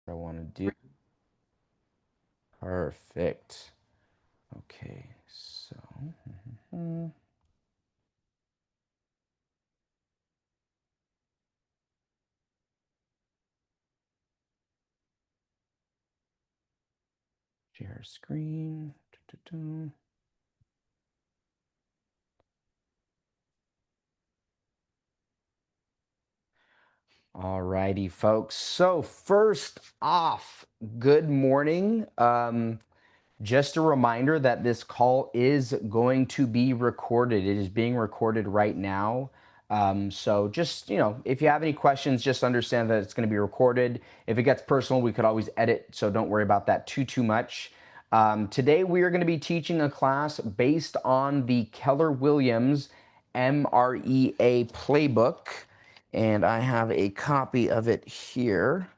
I want to do. Perfect. Okay, so share screen. All righty, folks. So first off, good morning. Just a reminder that this call is going to be recorded. It is being recorded right now. So just, if you have any questions, just understand that it's going to be recorded. If it gets personal, we could always edit. So don't worry about that too much. Today, we are going to be teaching a class based on the Keller Williams MREA Playbook. And I have a copy of it here.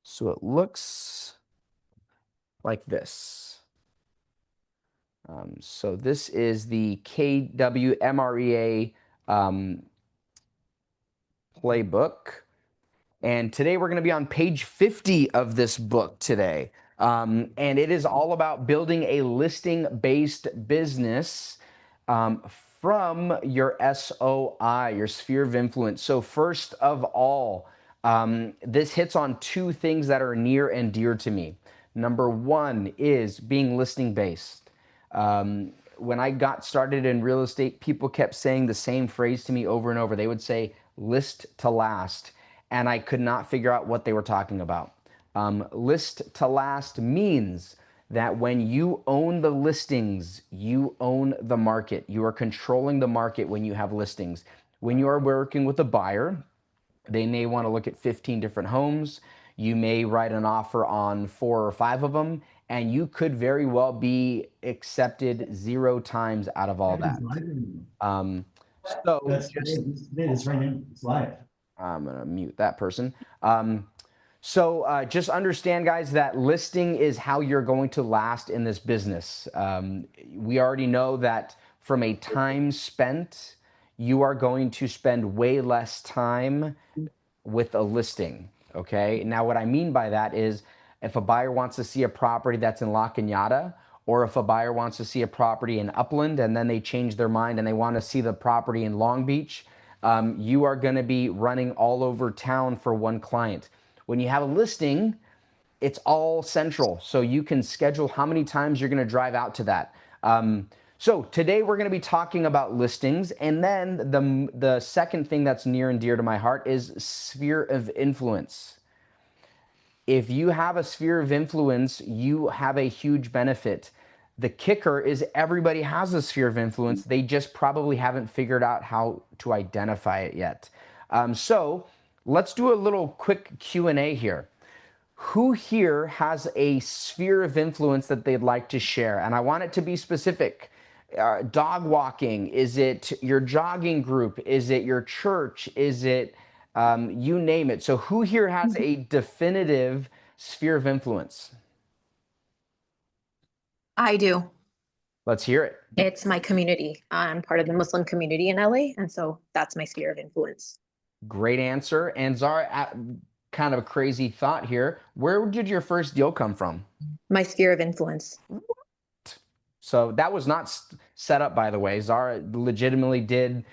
So it looks like this. So this is the KWMREA playbook. And today we're going to be on page 50 of this book today. And it is all about building a listing-based business from your SOI, your sphere of influence. So first of all, this hits on two things that are near and dear to me. Number one is being listing-based. When I got started in real estate, people kept saying the same phrase to me over and over. They would say, list to last, and I could not figure out what they were talking about. List to last means that when you own the listings, you own the market. You are controlling the market when you have listings. When you are working with a buyer, they may want to look at 15 different homes. You may write an offer on 4 or 5 of them, and you could very well be accepted 0 times out of all that. So It's right now. It's live. I'm going to mute that person. So just understand, guys, that listing is how you're going to last in this business. We already know that from a time spent, you are going to spend way less time with a listing. Okay. Now, what I mean by that is if a buyer wants to see a property that's in La Cañada, or if a buyer wants to see a property in Upland and then they change their mind and they want to see the property in Long Beach, you are going to be running all over town for one client. When you have a listing, it's all central. So you can schedule how many times you're going to drive out to that. So today we're going to be talking about listings. And then the second thing that's near and dear to my heart is sphere of influence. If you have a sphere of influence, you have a huge benefit. The kicker is everybody has a sphere of influence. They just probably haven't figured out how to identify it yet. So let's do a little quick Q&A here. Who here has a sphere of influence that they'd like to share? And I want it to be specific. Dog walking, is it your jogging group? Is it your church? Is it you name it? So who here has a definitive sphere of influence? I do. Let's hear it. It's my community. I'm part of the Muslim community in LA, and so that's my sphere of influence. Great answer. And Zara, kind of a crazy thought here. Where did your first deal come from? My sphere of influence. So that was not set up, by the way. Zara legitimately did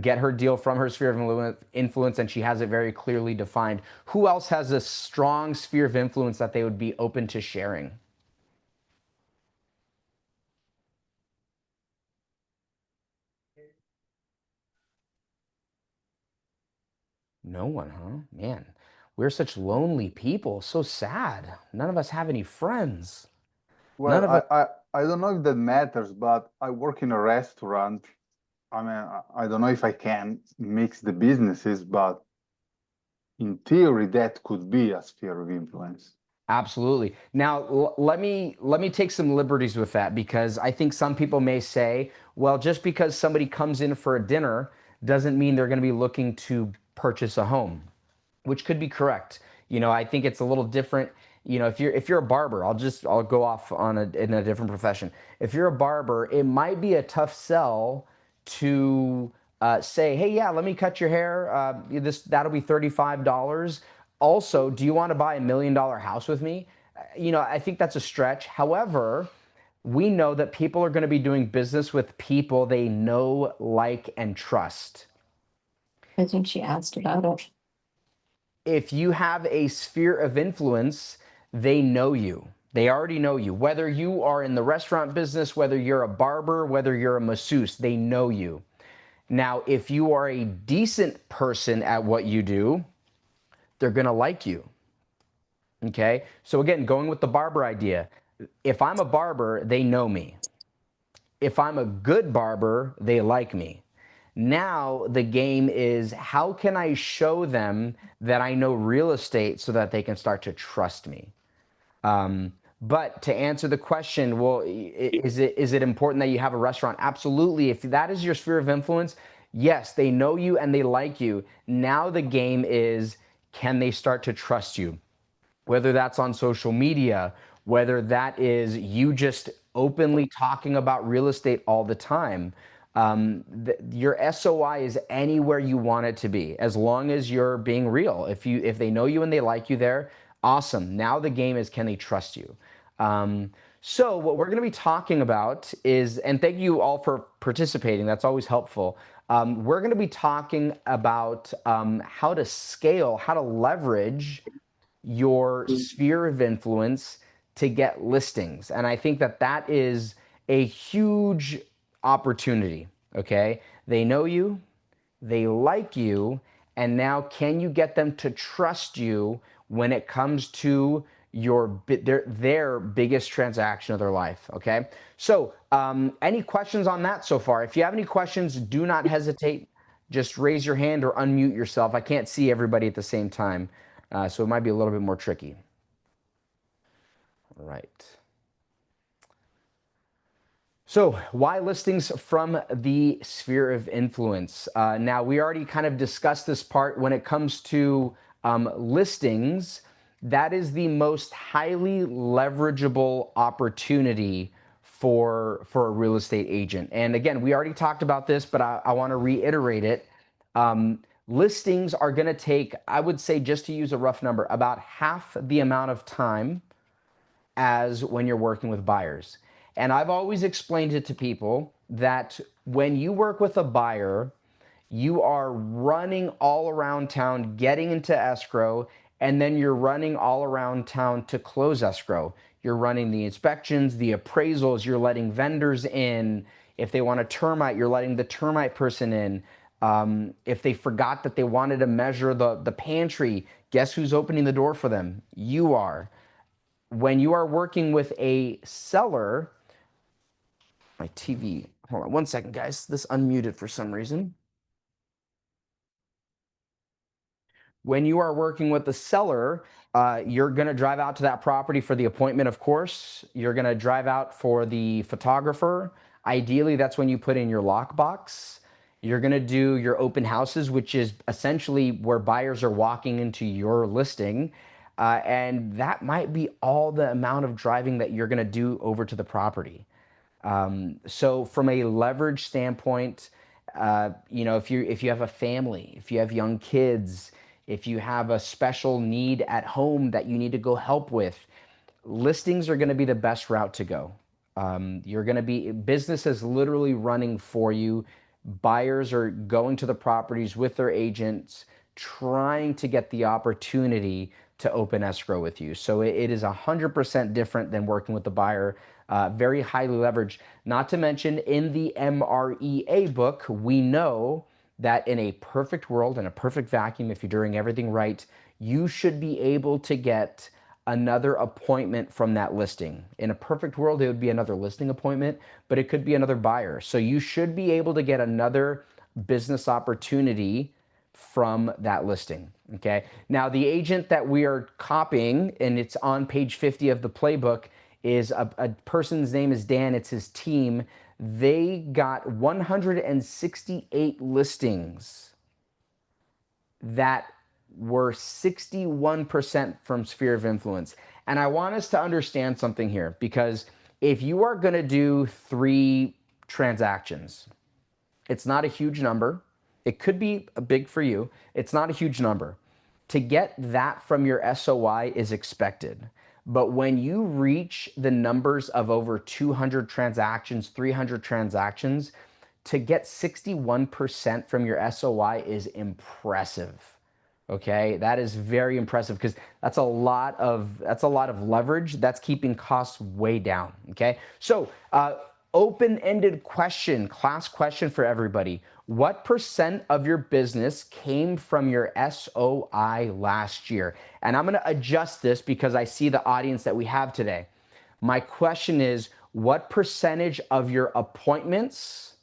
get her deal from her sphere of influence, and she has it very clearly defined. Who else has a strong sphere of influence that they would be open to sharing? No one, huh? Man, we're such lonely people. So sad. None of us have any friends. None Well, of us. I don't know if that matters, but I work in a restaurant. I mean, I don't know if I can mix the businesses, but in theory, that could be a sphere of influence. Absolutely. Now, let me take some liberties with that, because I think some people may say, well, just because somebody comes in for a dinner doesn't mean they're going to be looking to purchase a home, which could be correct. I think it's a little different. If you're a barber, I'll go off in a different profession. If you're a barber, it might be a tough sell to say, hey, yeah, let me cut your hair. That'll be $35. Also, do you want to buy $1 million house with me? You know, I think that's a stretch. However, we know that people are going to be doing business with people they know, like, and trust. I think she asked about it. If you have a sphere of influence, they know you. They already know you. Whether you are in the restaurant business, whether you're a barber, whether you're a masseuse, they know you. Now, if you are a decent person at what you do, they're going to like you. Okay? So again, going with the barber idea, if I'm a barber, they know me. If I'm a good barber, they like me. Now the game is, how can I show them that I know real estate so that they can start to trust me? But to answer the question, well, is it important that you have a restaurant? Absolutely. If that is your sphere of influence, yes, they know you and they like you. Now the game is, can they start to trust you? Whether that's on social media, whether that is you just openly talking about real estate all the time. Your SOI is anywhere you want it to be, as long as you're being real. If they know you and they like you there, awesome. Now the game is, can they trust you? So what we're going to be talking about is, and thank you all for participating. That's always helpful. We're going to be talking about how to scale, how to leverage your sphere of influence to get listings. And I think that that is a huge opportunity. Okay. They know you, they like you, and now can you get them to trust you when it comes to their biggest transaction of their life? Okay. So any questions on that so far? If you have any questions, do not hesitate. Just raise your hand or unmute yourself. I can't see everybody at the same time. So it might be a little bit more tricky. All right. So why listings from the sphere of influence? Now, we already kind of discussed this part. When it comes to listings, that is the most highly leverageable opportunity for a real estate agent. And again, we already talked about this, but I want to reiterate it. Listings are going to take, I would say, just to use a rough number, about half the amount of time as when you're working with buyers. And I've always explained it to people that when you work with a buyer, you are running all around town, getting into escrow, and then you're running all around town to close escrow. You're running the inspections, the appraisals, you're letting vendors in. If they want a termite, you're letting the termite person in. If they forgot that they wanted to measure the pantry, guess who's opening the door for them? You are. When you are working with a seller, my TV, hold on one second, guys. This unmuted for some reason. When you are working with the seller, you're going to drive out to that property for the appointment, of course. You're going to drive out for the photographer. Ideally, that's when you put in your lockbox. You're going to do your open houses, which is essentially where buyers are walking into your listing. And that might be all the amount of driving that you're going to do over to the property. So from a leverage standpoint, if you have a family, if you have young kids, if you have a special need at home that you need to go help with, listings are going to be the best route to go. Business is literally running for you. Buyers are going to the properties with their agents, trying to get the opportunity to open escrow with you. So it is 100% different than working with the buyer. Very highly leveraged. Not to mention, in the MREA book, we know that in a perfect world, in a perfect vacuum, if you're doing everything right, you should be able to get another appointment from that listing. In a perfect world, it would be another listing appointment, but it could be another buyer. So you should be able to get another business opportunity from that listing. Okay. Now, the agent that we are copying, and it's on page 50 of the playbook, is a person's name is Dan. It's his team. They got 168 listings that were 61% from sphere of influence. And I want us to understand something here, because if you are going to do 3 transactions, it's not a huge number. It could be big for you. It's not a huge number. To get that from your SOI is expected. But when you reach the numbers of over 200 transactions, 300 transactions, to get 61% from your SOI is impressive. Okay, that is very impressive because that's a lot of leverage. That's keeping costs way down. Okay, so open-ended question, class question for everybody. What percent of your business came from your SOI last year? And I'm going to adjust this because I see the audience that we have today. My question is, what percentage of your appointments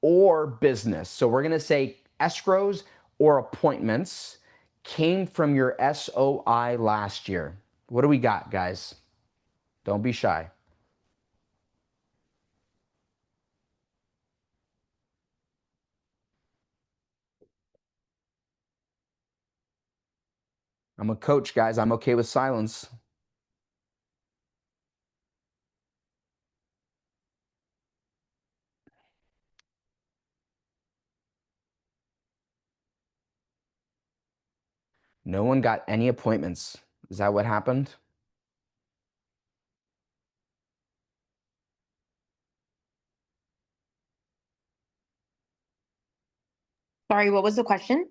or business, so we're going to say escrows or appointments, came from your SOI last year? What do we got, guys? Don't be shy. I'm a coach, guys. I'm okay with silence. No one got any appointments. Is that what happened? Sorry, what was the question?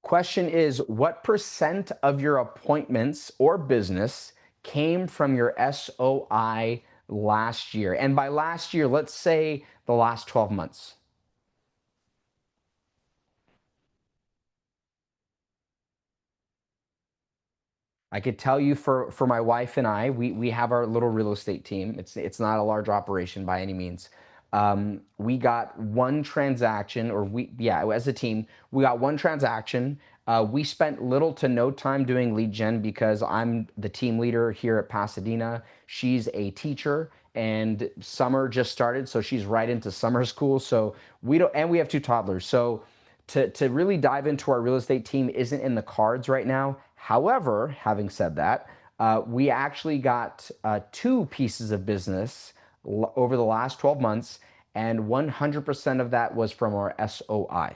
Question is, what percent of your appointments or business came from your SOI last year? And by last year, let's say the last 12 months. I could tell you for my wife and I, we have our little real estate team. It's not a large operation by any means. We got one transaction, as a team, we got one transaction. We spent little to no time doing lead gen because I'm the team leader here at Pasadena. She's a teacher and summer just started, so she's right into summer school. So we have two toddlers. So to really dive into our real estate team isn't in the cards right now. However, having said that, we actually got two pieces of business over the last 12 months, and 100% of that was from our SOI,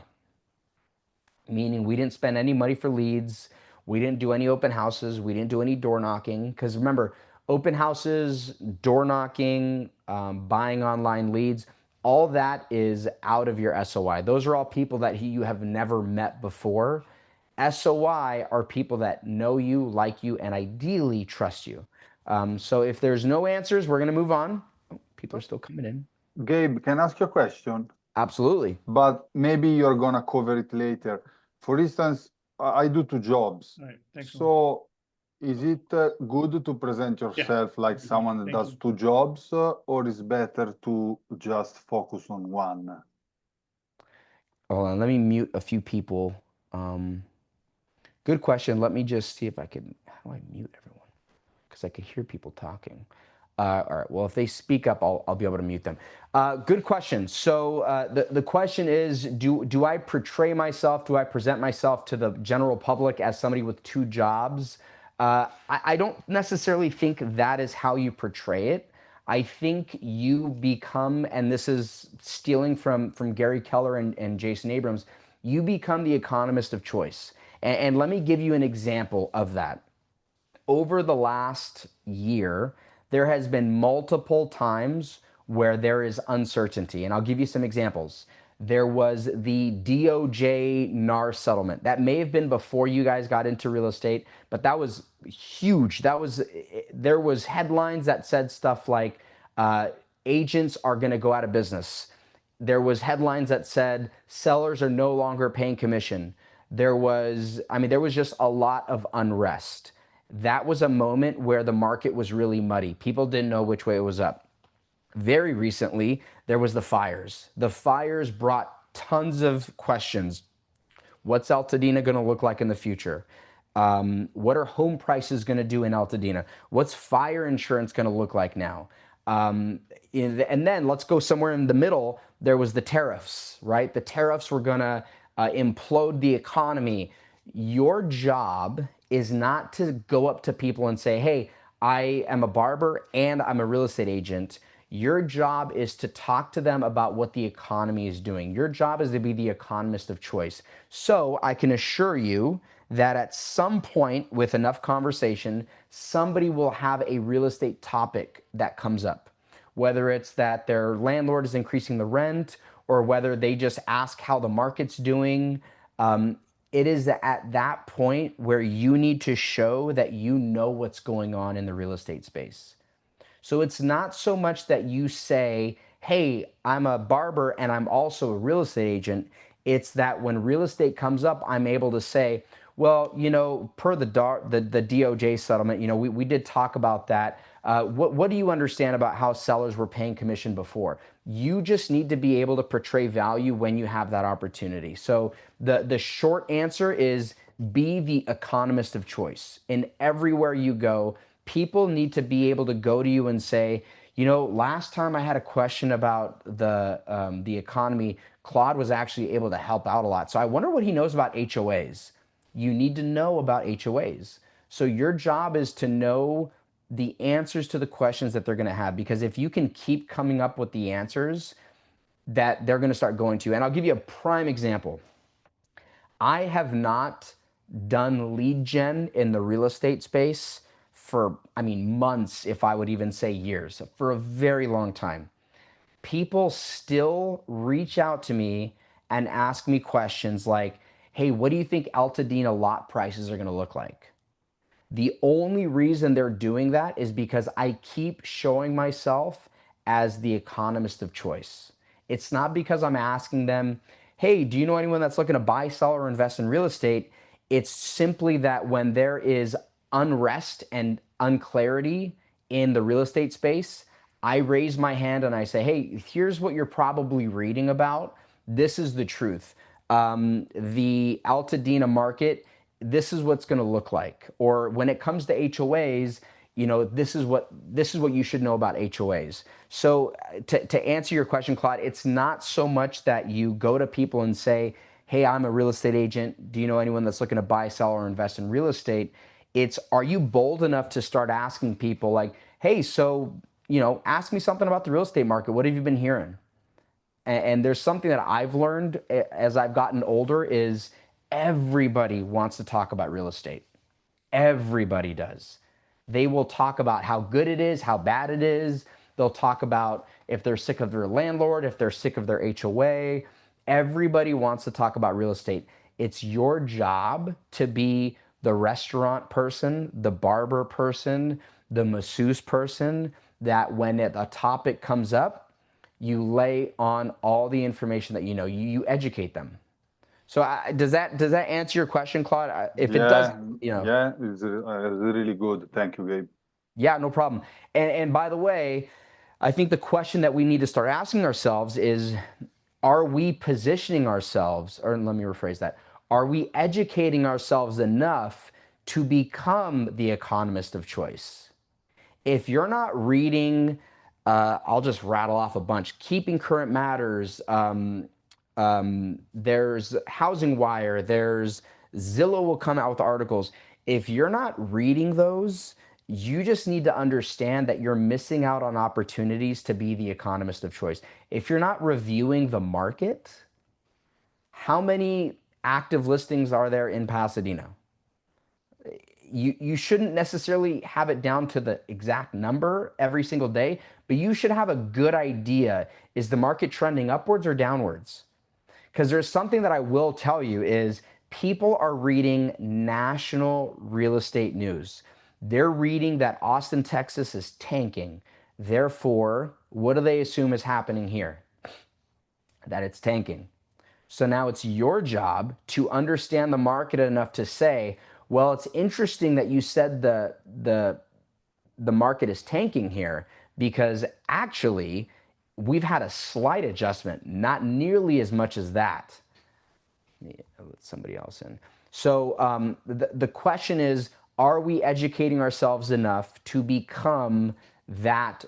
meaning we didn't spend any money for leads. We didn't do any open houses. We didn't do any door knocking. Because remember, open houses, door knocking, buying online leads, all that is out of your SOI. Those are all people that you have never met before. SOI are people that know you, like you, and ideally trust you. So if there's no answers, we're going to move on. Oh, people are still coming in. Gabe, can I ask you a question? Absolutely. But maybe you're gonna cover it later. For instance, I do two jobs. All right, thanks. So is it good to present yourself like someone that does two jobs, or is better to just focus on one? Hold on, let me mute a few people. Good question. Let me just see if I can, how do I mute everyone? Because I could hear people talking. All right, well, if they speak up, I'll be able to mute them. Good question. So the question is, do I portray myself, do I present myself to the general public as somebody with two jobs? I don't necessarily think that is how you portray it. I think you become, and this is stealing from Gary Keller and Jason Abrams, you become the economist of choice. And let me give you an example of that. Over the last year, there has been multiple times where there is uncertainty. And I'll give you some examples. There was the DOJ NAR settlement. That may have been before you guys got into real estate, but that was huge. There was headlines that said stuff like agents are going to go out of business. There was headlines that said sellers are no longer paying commission. There was just a lot of unrest. That was a moment where the market was really muddy. People didn't know which way it was up. Very recently, there was the fires. The fires brought tons of questions. What's Altadena going to look like in the future? What are home prices going to do in Altadena? What's fire insurance going to look like now? And then let's go somewhere in the middle. There was the tariffs, right? The tariffs were going to implode the economy. Your job is not to go up to people and say, hey, I am a barber and I'm a real estate agent. Your job is to talk to them about what the economy is doing. Your job is to be the economist of choice. So I can assure you that at some point with enough conversation, somebody will have a real estate topic that comes up, whether it's that their landlord is increasing the rent or whether they just ask how the market's doing. It is at that point where you need to show that you know what's going on in the real estate space. So it's not so much that you say, hey, I'm a barber and I'm also a real estate agent. It's that when real estate comes up, I'm able to say, well, per the DOJ settlement, we did talk about that. What do you understand about how sellers were paying commission before? You just need to be able to portray value when you have that opportunity. So the short answer is be the economist of choice. In everywhere you go, people need to be able to go to you and say, last time I had a question about the economy, Claude was actually able to help out a lot. So I wonder what he knows about HOAs. You need to know about HOAs. So your job is to know the answers to the questions that they're going to have, because if you can keep coming up with the answers that they're going to start going to. And I'll give you a prime example. I have not done lead gen in the real estate space for, months, if I would even say years, for a very long time. People still reach out to me and ask me questions like, hey, what do you think Altadena lot prices are going to look like? The only reason they're doing that is because I keep showing myself as the economist of choice. It's not because I'm asking them, hey, do you know anyone that's looking to buy, sell, or invest in real estate? It's simply that when there is unrest and unclarity in the real estate space, I raise my hand and I say, hey, here's what you're probably reading about. This is the truth. The Altadena market, this is what's going to look like. Or when it comes to HOAs, this is what you should know about HOAs. So to answer your question, Claude, it's not so much that you go to people and say, hey, I'm a real estate agent. Do you know anyone that's looking to buy, sell, or invest in real estate? It's, are you bold enough to start asking people like, hey, so, ask me something about the real estate market. What have you been hearing? And there's something that I've learned as I've gotten older is everybody wants to talk about real estate. Everybody does. They will talk about how good it is, how bad it is. They'll talk about if they're sick of their landlord, if they're sick of their HOA. Everybody wants to talk about real estate. It's your job to be the restaurant person, the barber person, the masseuse person, that when a topic comes up, you lay on all the information that you know. You educate them. So does that answer your question, Claude? If it doesn't, Yeah, it's really good. Thank you, Gabe. Yeah, no problem. And by the way, I think the question that we need to start asking ourselves is, are we positioning ourselves, or let me rephrase that, are we educating ourselves enough to become the economist of choice? If you're not reading, I'll just rattle off a bunch. Keeping Current Matters, there's Housing Wire, there's Zillow will come out with articles. If you're not reading those, you just need to understand that you're missing out on opportunities to be the economist of choice. If you're not reviewing the market, how many active listings are there in Pasadena? You shouldn't necessarily have it down to the exact number every single day, but you should have a good idea. Is the market trending upwards or downwards? Because there's something that I will tell you is people are reading national real estate news. They're reading that Austin, Texas is tanking. Therefore, what do they assume is happening here? That it's tanking. So now it's your job to understand the market enough to say, well, it's interesting that you said the market is tanking here, because actually we've had a slight adjustment, not nearly as much as that. Let me let somebody else in. So the question is, are we educating ourselves enough to become that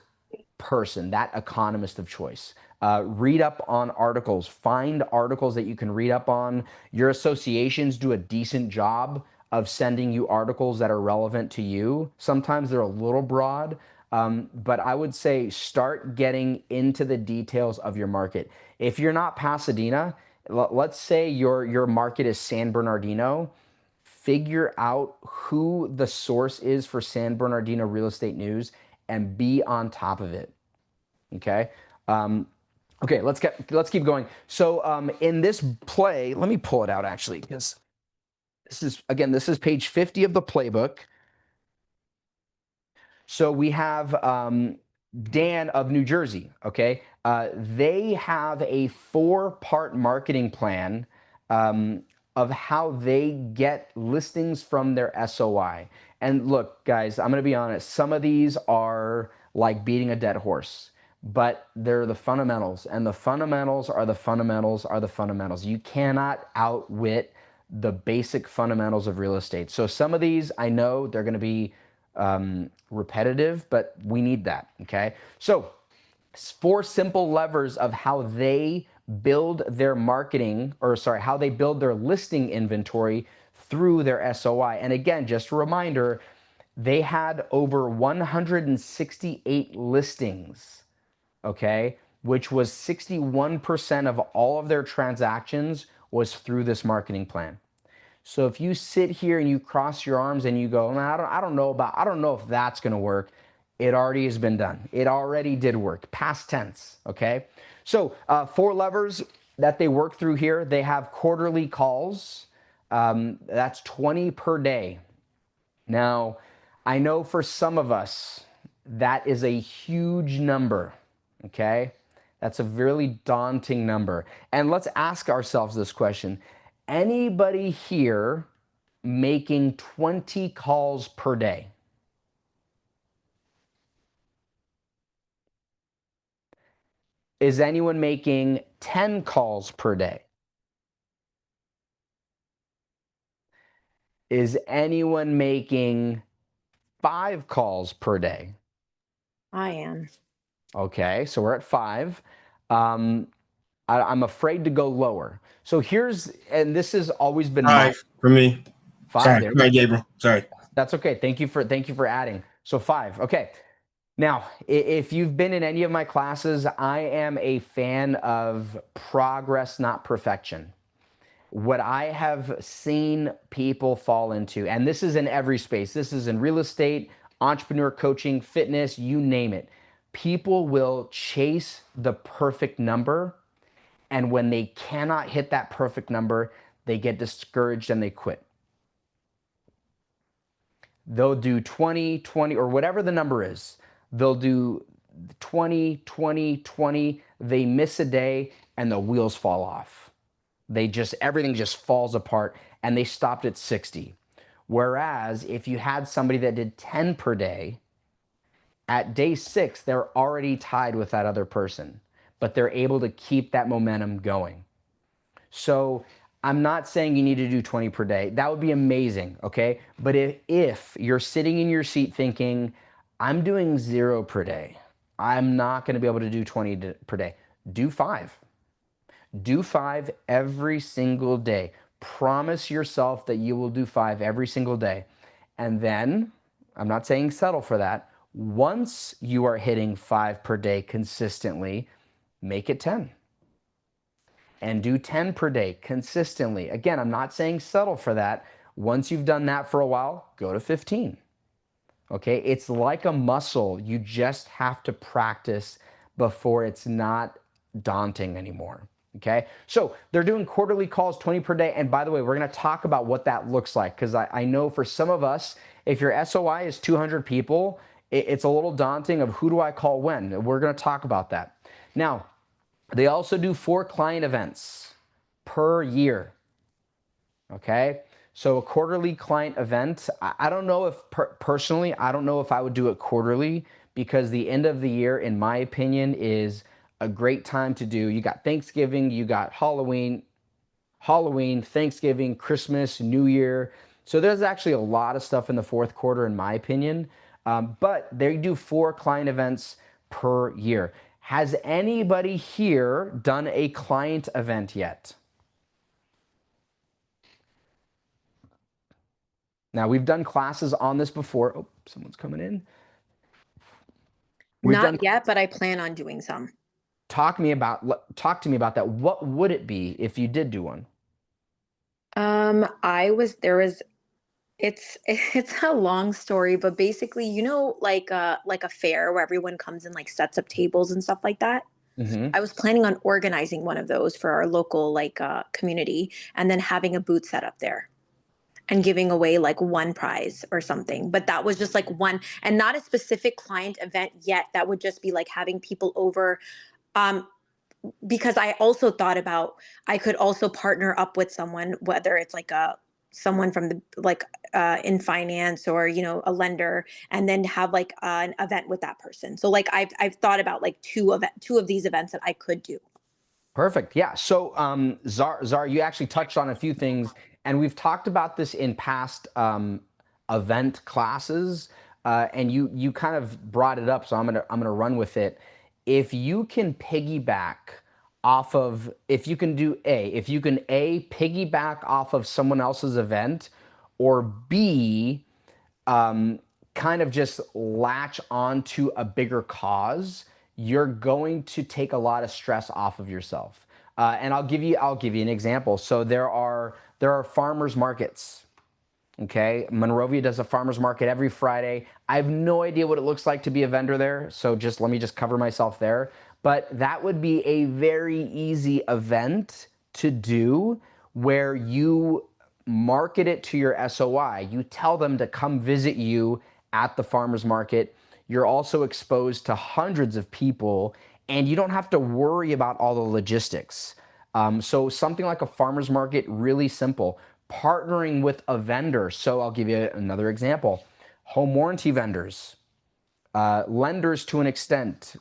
person, that economist of choice? Read up on articles, find articles that you can read up on. Your associations do a decent job of sending you articles that are relevant to you. Sometimes they're a little broad, but I would say start getting into the details of your market. If you're not Pasadena, let's say your market is San Bernardino, figure out who the source is for San Bernardino real estate news and be on top of it. Okay. Okay, let's keep going. So in this play, let me pull it out actually, because this is page 50 of the playbook. So we have Dan of New Jersey. Okay, they have a 4-part marketing plan of how they get listings from their SOI. And look, guys, I'm going to be honest. Some of these are like beating a dead horse, but they're the fundamentals, and the fundamentals are the fundamentals are the fundamentals. You cannot outwit the basic fundamentals of real estate. So some of these, I know they're going to be repetitive, but we need that. Okay. So 4 simple levers of how they build their marketing, or sorry, how they build their listing inventory through their SOI. And again, just a reminder, they had over 168 listings, okay, which was 61% of all of their transactions was through this marketing plan. So if you sit here and you cross your arms and you go, I don't know if that's going to work. It already has been done. It already did work. Past tense. Okay. So 4 levers that they work through here. They have quarterly calls. That's 20 per day. Now, I know for some of us, that is a huge number. Okay. That's a really daunting number. And let's ask ourselves this question. Anybody here making 20 calls per day? Is anyone making 10 calls per day? Is anyone making 5 calls per day? I am. Okay, so we're at 5. I'm afraid to go lower. So and this has always been 5 for me. 5. Sorry, There. right, Gabriel. Sorry. That's okay. Thank you for adding. So 5. Okay. Now, if you've been in any of my classes, I am a fan of progress, not perfection. What I have seen people fall into, and this is in every space, this is in real estate, entrepreneur coaching, fitness, you name it. People will chase the perfect number, and when they cannot hit that perfect number, they get discouraged and they quit. They'll do 20, 20, or whatever the number is. They'll do 20, 20, 20. They miss a day and the wheels fall off. Everything just falls apart, and they stopped at 60. Whereas if you had somebody that did 10 per day, at day 6, they're already tied with that other person, but they're able to keep that momentum going. So I'm not saying you need to do 20 per day. That would be amazing, okay? But if you're sitting in your seat thinking, I'm doing 0 per day, I'm not going to be able to do 20 per day, do 5. Do 5 every single day. Promise yourself that you will do 5 every single day. And then, I'm not saying settle for that. Once you are hitting 5 per day consistently, make it 10. And do 10 per day consistently. Again, I'm not saying settle for that. Once you've done that for a while, go to 15. Okay, it's like a muscle. You just have to practice before it's not daunting anymore. Okay, so they're doing quarterly calls, 20 per day. And by the way, we're going to talk about what that looks like, because I know for some of us, if your SOI is 200 people, it's a little daunting of who do I call when. We're going to talk about that. Now, they also do 4 client events per year. Okay, so a quarterly client event, I don't know if personally, I don't know if I would do it quarterly, because the end of the year, in my opinion, is a great time to do. You got Thanksgiving, you got Halloween, Thanksgiving, Christmas, New Year. So there's actually a lot of stuff in the fourth quarter, in my opinion. But they do 4 client events per year. Has anybody here done a client event yet? Now, we've done classes on this before. Oh, someone's coming in. Not yet, but I plan on doing some. Talk to me about that. What would it be if you did do one? There was It's a long story, but basically, like a fair where everyone comes and like sets up tables and stuff like that. Mm-hmm. I was planning on organizing one of those for our local community and then having a booth set up there and giving away like one prize or something. But that was just like one and not a specific client event yet. That would just be like having people over. Um, because I also thought about I could also partner up with someone, whether it's like someone from the in finance or a lender, and then have like an event with that person. So like I've thought about like two of these events that I could do. Perfect. Yeah. So, Zara, you actually touched on a few things, and we've talked about this in past event classes, and you kind of brought it up. So I'm gonna run with it. If you can piggyback off of, if you can piggyback off of someone else's event, or B, kind of just latch onto a bigger cause, you're going to take a lot of stress off of yourself. And I'll give you an example. So there are farmers markets. Okay, Monrovia does a farmers market every Friday. I have no idea what it looks like to be a vendor there, so let me cover myself there. But that would be a very easy event to do, where you market it to your SOI. You tell them to come visit you at the farmers market. You're also exposed to hundreds of people, and you don't have to worry about all the logistics. So something like a farmers market, really simple. Partnering with a vendor. So I'll give you another example. Home warranty vendors, lenders to an extent.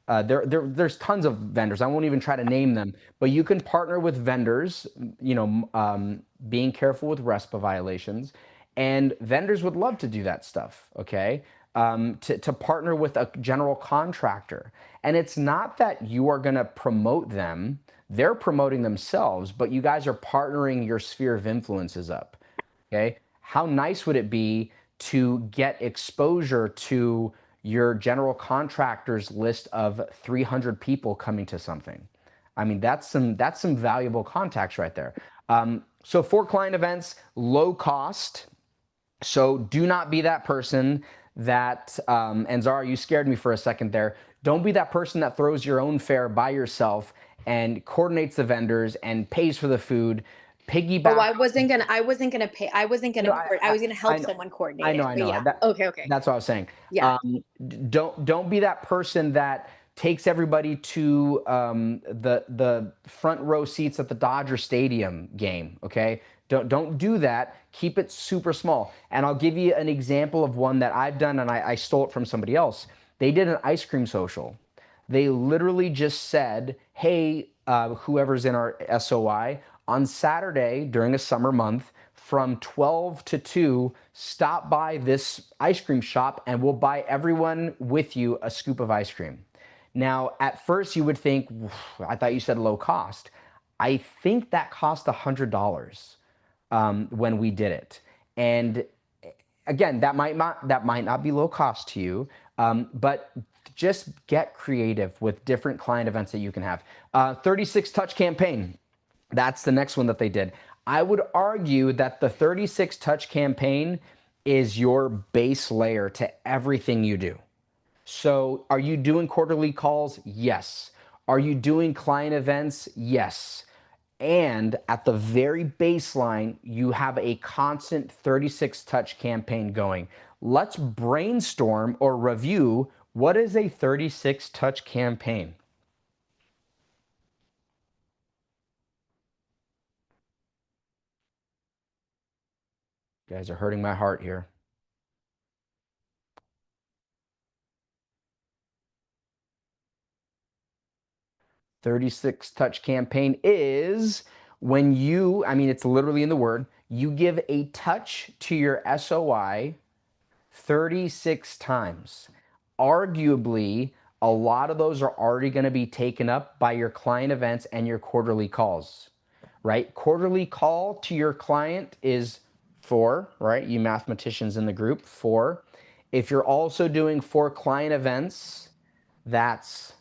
There's tons of vendors. I won't even try to name them, but you can partner with vendors, being careful with RESPA violations, and vendors would love to do that stuff, okay? To partner with a general contractor. And it's not that you are gonna promote them, they're promoting themselves, but you guys are partnering your sphere of influences up, okay? How nice would it be to get exposure to your general contractor's list of 300 people coming to something? I mean, that's some valuable contacts right there. So for client events, low cost. So do not be that person that, and Zara, you scared me for a second there. Don't be that person that throws your own fare by yourself and coordinates the vendors and pays for the food. Piggyback. Oh, I wasn't gonna pay. I wasn't gonna. No, I was gonna help know, someone coordinate I know, it. I But know. yeah. That, Okay. That's what I was saying. Yeah. Don't be that person that takes everybody to the front row seats at the Dodger Stadium game. Okay, don't do that. Keep it super small. And I'll give you an example of one that I've done, and I stole it from somebody else. They did an ice cream social. They literally just said, hey, whoever's in our SOI, on Saturday during a summer month from 12 to 2, stop by this ice cream shop and we'll buy everyone with you a scoop of ice cream. Now, at first you would think, I thought you said low cost. I think that cost $100 when we did it. And again, that might not be low cost to you, but just get creative with different client events that you can have. 36 touch campaign. That's the next one that they did. I would argue that the 36 touch campaign is your base layer to everything you do. So are you doing quarterly calls? Yes. Are you doing client events? Yes. And at the very baseline, you have a constant 36 touch campaign going. Let's brainstorm or review, what is a 36 touch campaign? You guys are hurting my heart here. "36 touch campaign is when you, I mean, it's literally in the word, you give a touch to your SOI 36 times. Arguably, a lot of those are already going to be taken up by your client events and your quarterly calls, right? Quarterly call to your client is 4, right? You mathematicians in the group, 4. If you're also doing 4 client events, that's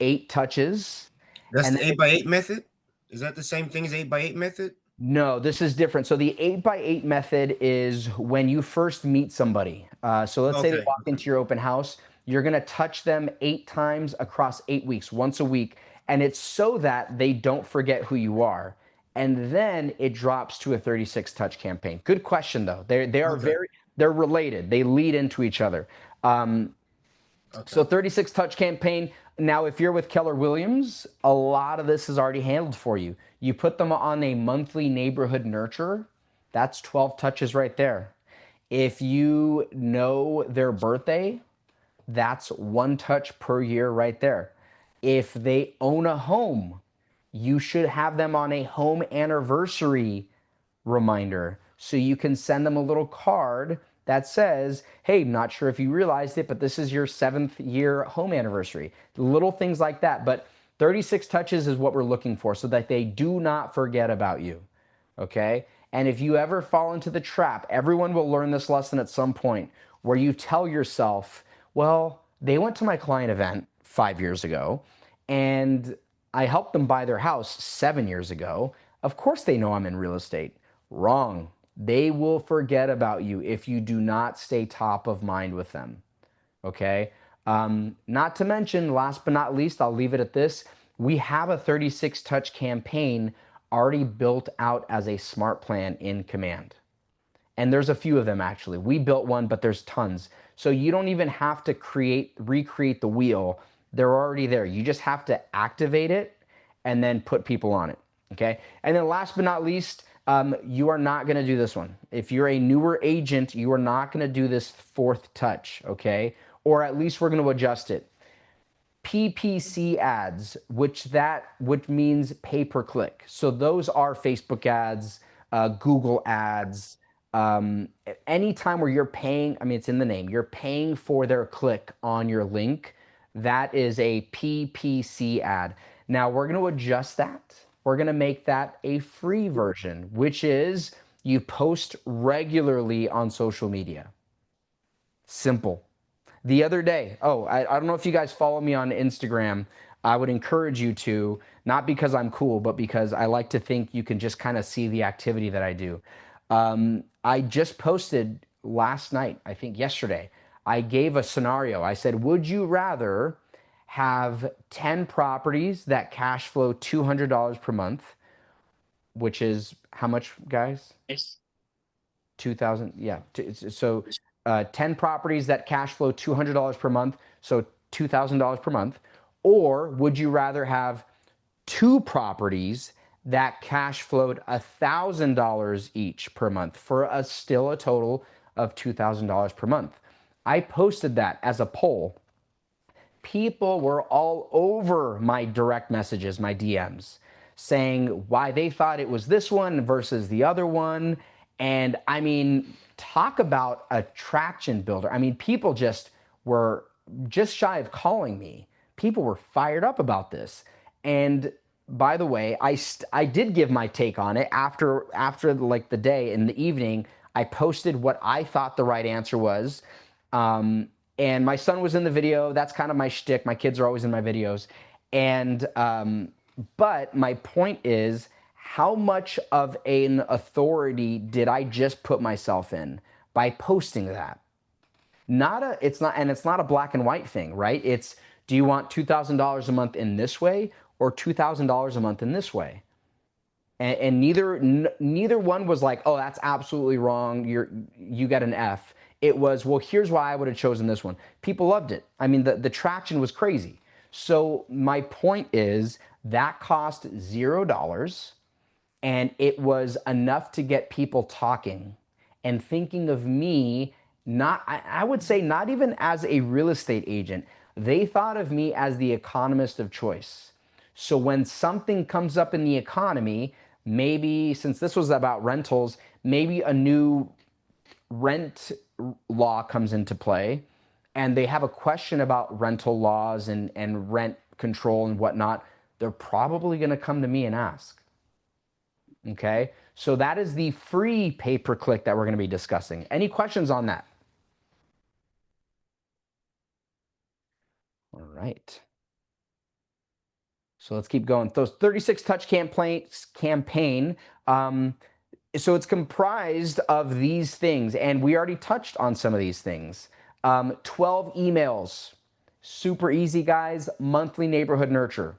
8 touches. That's And the then 8x8 method? Is that the same thing as 8x8 method? No, this is different. So the 8x8 method is when you first meet somebody. So let's say they Okay. walk into your open house, you're going to touch them 8 times across 8 weeks, once a week. And it's so that they don't forget who you are. And then it drops to a 36 touch campaign. Good question, though. They are Okay. they're related. They lead into each other. So 36 touch campaign. Now, if you're with Keller Williams, a lot of this is already handled for you. You put them on a monthly neighborhood nurture, that's 12 touches right there. If you know their birthday, that's 1 touch per year right there. If they own a home, you should have them on a home anniversary reminder. So you can send them a little card that says, hey, not sure if you realized it, but this is your 7th year home anniversary. Little things like that. But 36 touches is what we're looking for so that they do not forget about you. Okay? And if you ever fall into the trap, everyone will learn this lesson at some point where you tell yourself, well, they went to my client event 5 years ago and I helped them buy their house 7 years ago. Of course they know I'm in real estate. Wrong. They will forget about you if you do not stay top of mind with them. Okay? Not to mention, last but not least, I'll leave it at this. We have a 36 touch campaign already built out as a smart plan in Command. And there's a few of them actually. We built one, but there's tons. So you don't even have to recreate the wheel. They're already there. You just have to activate it and then put people on it. Okay. And then last but not least, you are not going to do this one. If you're a newer agent, you are not going to do this 4th touch. Okay. Or at least we're going to adjust it. PPC ads, which means pay per click. So those are Facebook ads, Google ads, anytime where you're paying, I mean, it's in the name, you're paying for their click on your link, that is a PPC ad. Now we're going to adjust that. We're going to make that a free version, which is you post regularly on social media. Simple. The other day, I don't know if you guys follow me on Instagram. I would encourage you to, not because I'm cool, but because I like to think you can just kind of see the activity that I do. I just posted last night, I think yesterday, I gave a scenario. I said, would you rather have 10 properties that cash flow $200 per month, which is how much, guys? 2,000, yeah. So 10 properties that cash flow $200 per month, so $2,000 per month, or would you rather have 2 properties that cash flowed $1,000 each per month for still a total of $2,000 per month? I posted that as a poll. People were all over my direct messages, my DMs, saying why they thought it was this one versus the other one. And I mean, talk about a traction builder. I mean, people just were just shy of calling me. People were fired up about this. And by the way, I did give my take on it after like the day in the evening. I posted what I thought the right answer was. And my son was in the video. That's kind of my shtick. My kids are always in my videos. And but my point is, how much of an authority did I just put myself in by posting that? It's not a black and white thing, right? It's, do you want $2,000 a month in this way or $2,000 a month in this way? And neither one was like, oh, that's absolutely wrong. You get an F. It was, well, here's why I would have chosen this one. People loved it. I mean, the traction was crazy. So my point is that cost $0, and it was enough to get people talking and thinking of me. I would say not even as a real estate agent. They thought of me as the economist of choice. So when something comes up in the economy, maybe since this was about rentals, maybe a new rent law comes into play and they have a question about rental laws and rent control and whatnot, they're probably going to come to me and ask. Okay, so that is the free pay-per-click that we're going to be discussing. Any questions on that? All right. So let's keep going. Those 36 touch campaign. So it's comprised of these things, and we already touched on some of these things. 12 emails, super easy, guys. Monthly neighborhood nurture.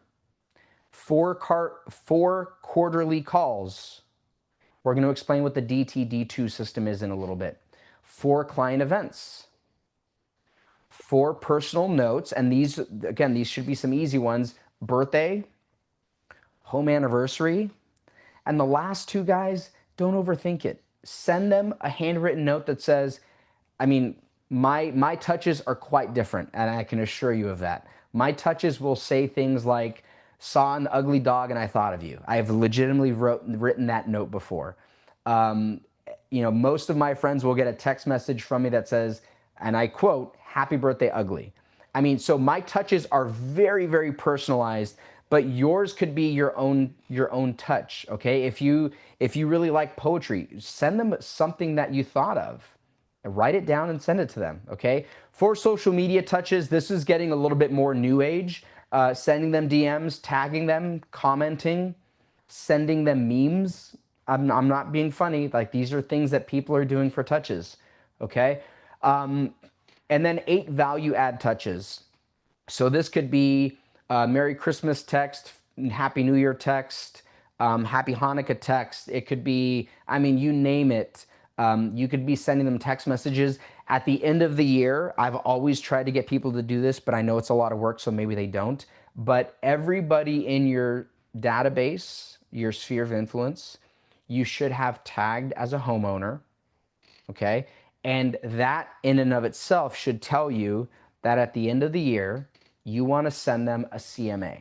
4 quarterly calls. We're going to explain what the DTD2 system is in a little bit. 4 client events. 4 personal notes, and these, again, these should be some easy ones. Birthday, home anniversary, and the last 2, guys, don't overthink it. Send them a handwritten note that says, I mean, my touches are quite different, and I can assure you of that. My touches will say things like, saw an ugly dog and I thought of you. I have legitimately written that note before. You know, most of my friends will get a text message from me that says, and I quote, happy birthday, ugly. I mean, so my touches are very, very personalized, but yours could be your own touch, okay? If you really like poetry, send them something that you thought of. Write it down and send it to them, okay? For social media touches, this is getting a little bit more new age. Sending them DMs, tagging them, commenting, sending them memes. I'm not being funny. Like, these are things that people are doing for touches, okay? And then 8 value add touches. So this could be Merry Christmas text, Happy New Year text, Happy Hanukkah text. It could be, I mean, you name it. You could be sending them text messages. At the end of the year, I've always tried to get people to do this, but I know it's a lot of work, so maybe they don't. But everybody in your database, your sphere of influence, you should have tagged as a homeowner, okay? And that in and of itself should tell you that at the end of the year, you want to send them a CMA.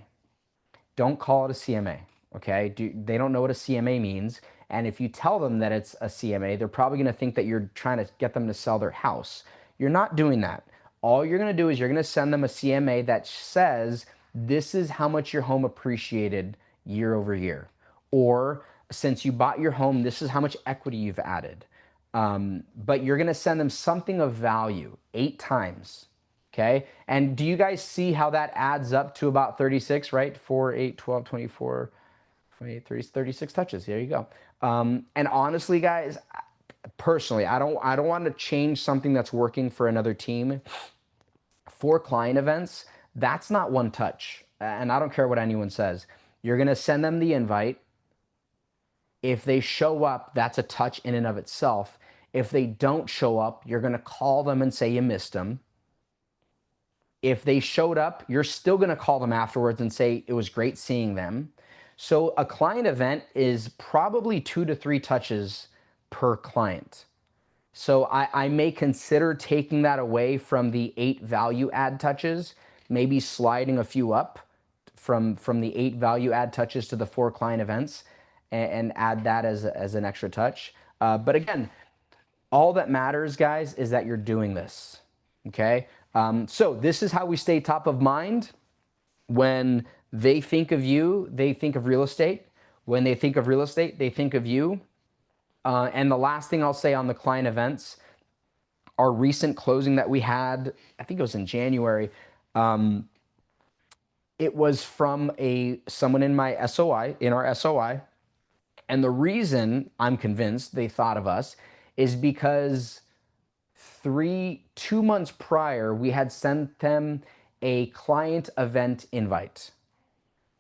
Don't call it a CMA, okay? They don't know what a CMA means. And if you tell them that it's a CMA, they're probably going to think that you're trying to get them to sell their house. You're not doing that. All you're going to do is you're going to send them a CMA that says, this is how much your home appreciated year over year. Or since you bought your home, this is how much equity you've added. But you're going to send them something of value 8 times. Okay. And do you guys see how that adds up to about 36, right? 4, 8, 12, 24, 28, 30, 36 touches. There you go. And honestly, guys, personally, I don't want to change something that's working for another team. For client events, that's not one touch. And I don't care what anyone says. You're going to send them the invite. If they show up, that's a touch in and of itself. If they don't show up, you're going to call them and say you missed them. If they showed up, you're still going to call them afterwards and say it was great seeing them. So a client event is probably 2 to 3 touches per client. So I may consider taking that away from the 8 value add touches, maybe sliding a few up from the 8 value add touches to the 4 client events and add that as an extra touch. But again, all that matters, guys, is that you're doing this, okay? So this is how we stay top of mind. When they think of you, they think of real estate. When they think of real estate, they think of you. And the last thing I'll say on the client events, our recent closing that we had, I think it was in January, it was from someone in my SOI, in our SOI. And the reason I'm convinced they thought of us is because 2 months prior, we had sent them a client event invite.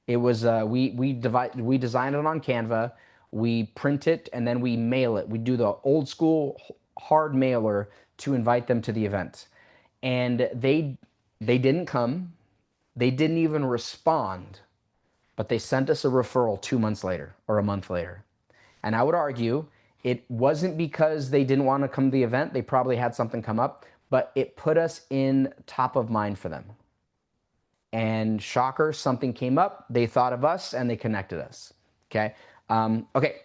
It was we design it on Canva, we print it, and then we mail it. We do the old school hard mailer to invite them to the event. And they didn't come. They didn't even respond, but they sent us a referral 2 months later or a month later. And I would argue it wasn't because they didn't want to come to the event. They probably had something come up, but it put us in top of mind for them. And shocker, something came up, they thought of us, and they connected us, okay? Okay,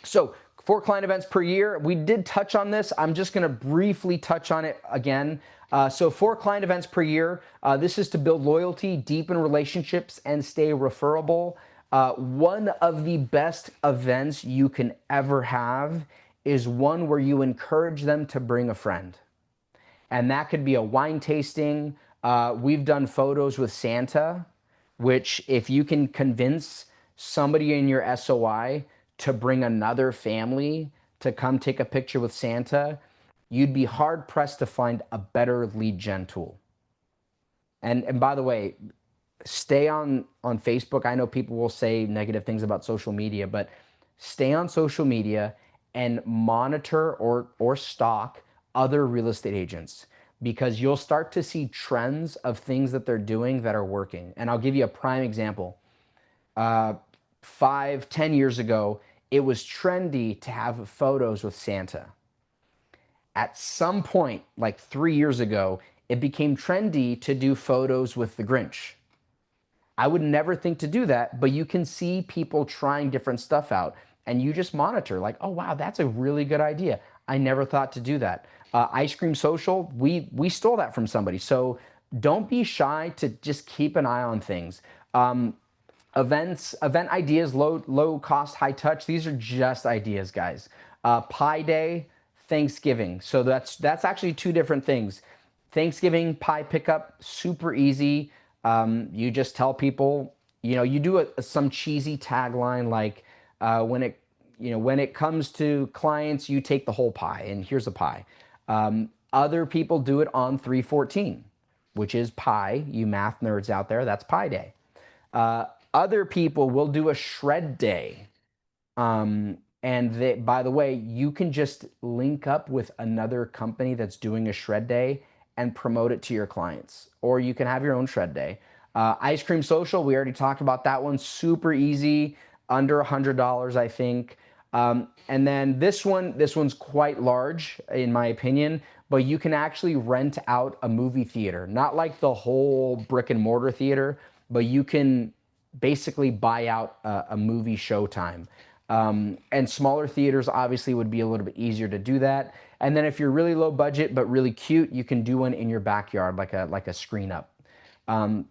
so 4 client events per year. We did touch on this. I'm just gonna briefly touch on it again. So 4 client events per year. This is to build loyalty, deepen relationships, and stay referable. One of the best events you can ever have is one where you encourage them to bring a friend. And that could be a wine tasting. We've done photos with Santa. which if you can convince somebody in your SOI to bring another family to come take a picture with Santa, you'd be hard pressed to find a better lead gen tool. And by the way, stay on Facebook. I know people will say negative things about social media, but stay on social media and monitor or stalk other real estate agents, because you'll start to see trends of things that they're doing that are working. And I'll give you a prime example. 5-10 years ago, it was trendy to have photos with Santa. At some point, like 3 years ago, it became trendy to do photos with the Grinch. I would never think to do that, but you can see people trying different stuff out, and you just monitor like, oh wow, that's a really good idea. I never thought to do that. Ice cream social, we stole that from somebody. So don't be shy to just keep an eye on things. Event ideas, low cost, high touch. These are just ideas, guys. Pie Day, Thanksgiving. So that's actually two different things. Thanksgiving pie pickup, super easy. You just tell people, you do some cheesy tagline like, when it comes to clients, you take the whole pie, and here's a pie. Other people do it on 3/14, which is pie. You math nerds out there, that's Pie Day. Other people will do a shred day. And by the way, you can just link up with another company that's doing a shred day and promote it to your clients, or you can have your own shred day. Ice cream social, we already talked about that one. Super easy, under $100, I think. And then this one's quite large in my opinion, but you can actually rent out a movie theater, not like the whole brick and mortar theater, but you can basically buy out a movie showtime. And smaller theaters obviously would be a little bit easier to do that. And then if you're really low budget but really cute, you can do one in your backyard, like a screen up. And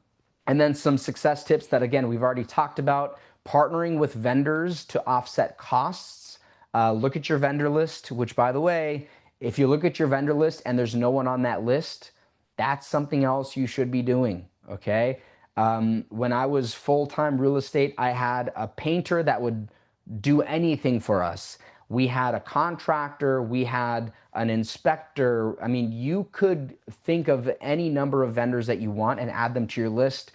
then some success tips that, again, we've already talked about. Partnering with vendors to offset costs. Look at your vendor list, which, by the way, if you look at your vendor list and there's no one on that list, that's something else you should be doing, okay? When I was full-time real estate, I had a painter that would do anything for us. We had a contractor, we had an inspector. I mean, you could think of any number of vendors that you want and add them to your list.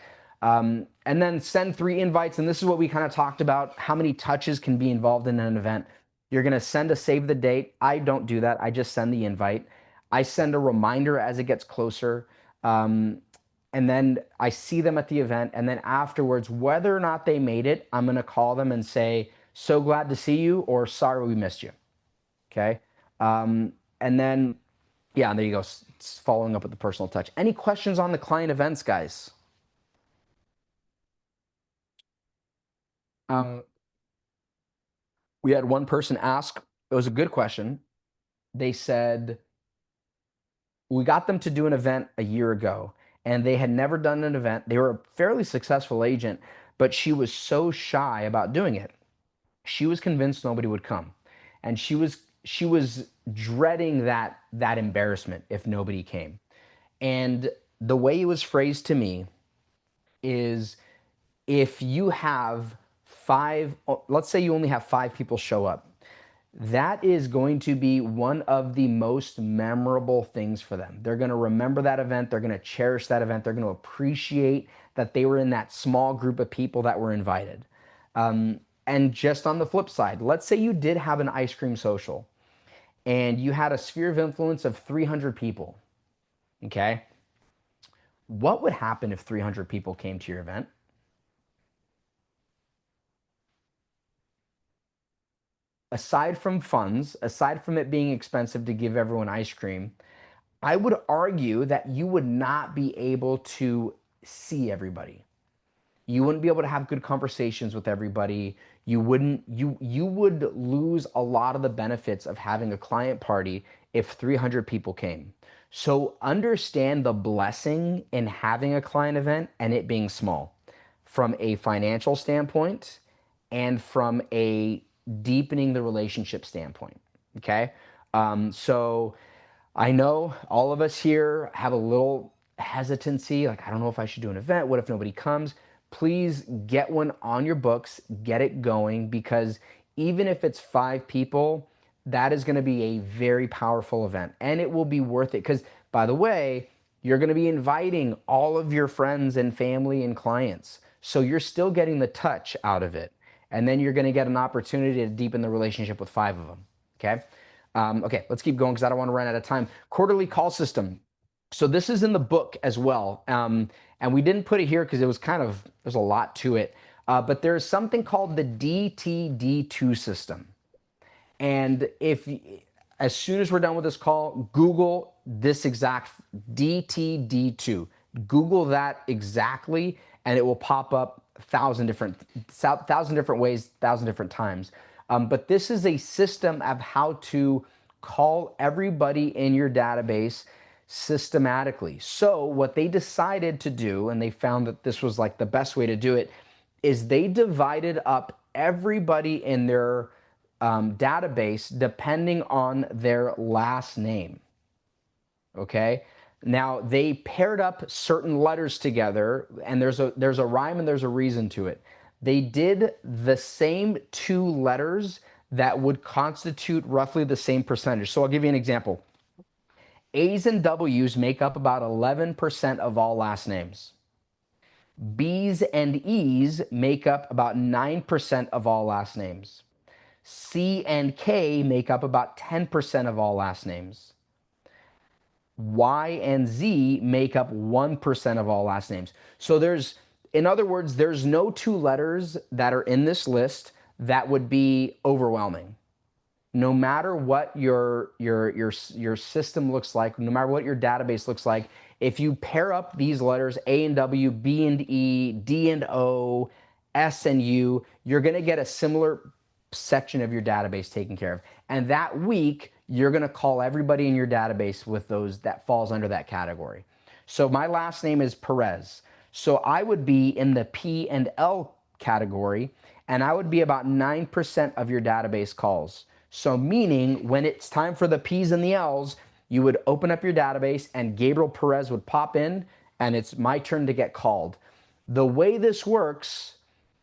And then send 3 invites. And this is what we kind of talked about, how many touches can be involved in an event. You're going to send a save the date. I don't do that. I just send the invite. I send a reminder as it gets closer. And then I see them at the event. And then afterwards, whether or not they made it, I'm going to call them and say, so glad to see you, or sorry we missed you. Okay. And then, yeah, there you go. Following up with the personal touch. Any questions on the client events, guys? We had one person ask, it was a good question. They said, we got them to do an event a year ago, and they had never done an event. They were a fairly successful agent, but she was so shy about doing it. She was convinced nobody would come. And she was dreading that embarrassment if nobody came. And the way it was phrased to me is, if you have 5, let's say you only have 5 people show up, that is going to be one of the most memorable things for them. They're going to remember that event. They're going to cherish that event. They're going to appreciate that they were in that small group of people that were invited. And just on the flip side, let's say you did have an ice cream social and you had a sphere of influence of 300 people, okay? What would happen if 300 people came to your event? Aside from funds, aside from it being expensive to give everyone ice cream, I would argue that you would not be able to see everybody. You wouldn't be able to have good conversations with everybody. You would lose a lot of the benefits of having a client party if 300 people came. So understand the blessing in having a client event and it being small, from a financial standpoint and from a deepening the relationship standpoint. Okay. So I know all of us here have a little hesitancy, like, I don't know if I should do an event. What if nobody comes? please get one on your books, get it going, because even if it's 5 people, that is going to be a very powerful event, and it will be worth it. Because, by the way, you're going to be inviting all of your friends and family and clients. So you're still getting the touch out of it. And then you're going to get an opportunity to deepen the relationship with 5 of them. Okay. Okay, let's keep going because I don't want to run out of time. Quarterly call system. So this is in the book as well. And we didn't put it here because it was there's a lot to it. But there's something called the DTD2 system. And as soon as we're done with this call, Google this exact DTD2. Google that exactly, and it will pop up 1,000 different ways, 1,000 different times. But this is a system of how to call everybody in your database systematically. So what they decided to do, and they found that this was like the best way to do it, is they divided up everybody in their database depending on their last name. Okay. Now they paired up certain letters together, and there's a rhyme and there's a reason to it. They did the same 2 letters that would constitute roughly the same percentage. So I'll give you an example. A's and W's make up about 11% of all last names. B's and E's make up about 9% of all last names. C and K make up about 10% of all last names. Y and Z make up 1% of all last names. So in other words, there's no 2 letters that are in this list that would be overwhelming. No matter what your system looks like, no matter what your database looks like, if you pair up these letters, A and W, B and E, D and O, S and U, you're going to get a similar section of your database taken care of. And that week, you're going to call everybody in your database with those that falls under that category. So my last name is Perez. So I would be in the P and L category, and I would be about 9% of your database calls. So meaning when it's time for the P's and the L's, you would open up your database and Gabriel Perez would pop in, and it's my turn to get called. The way this works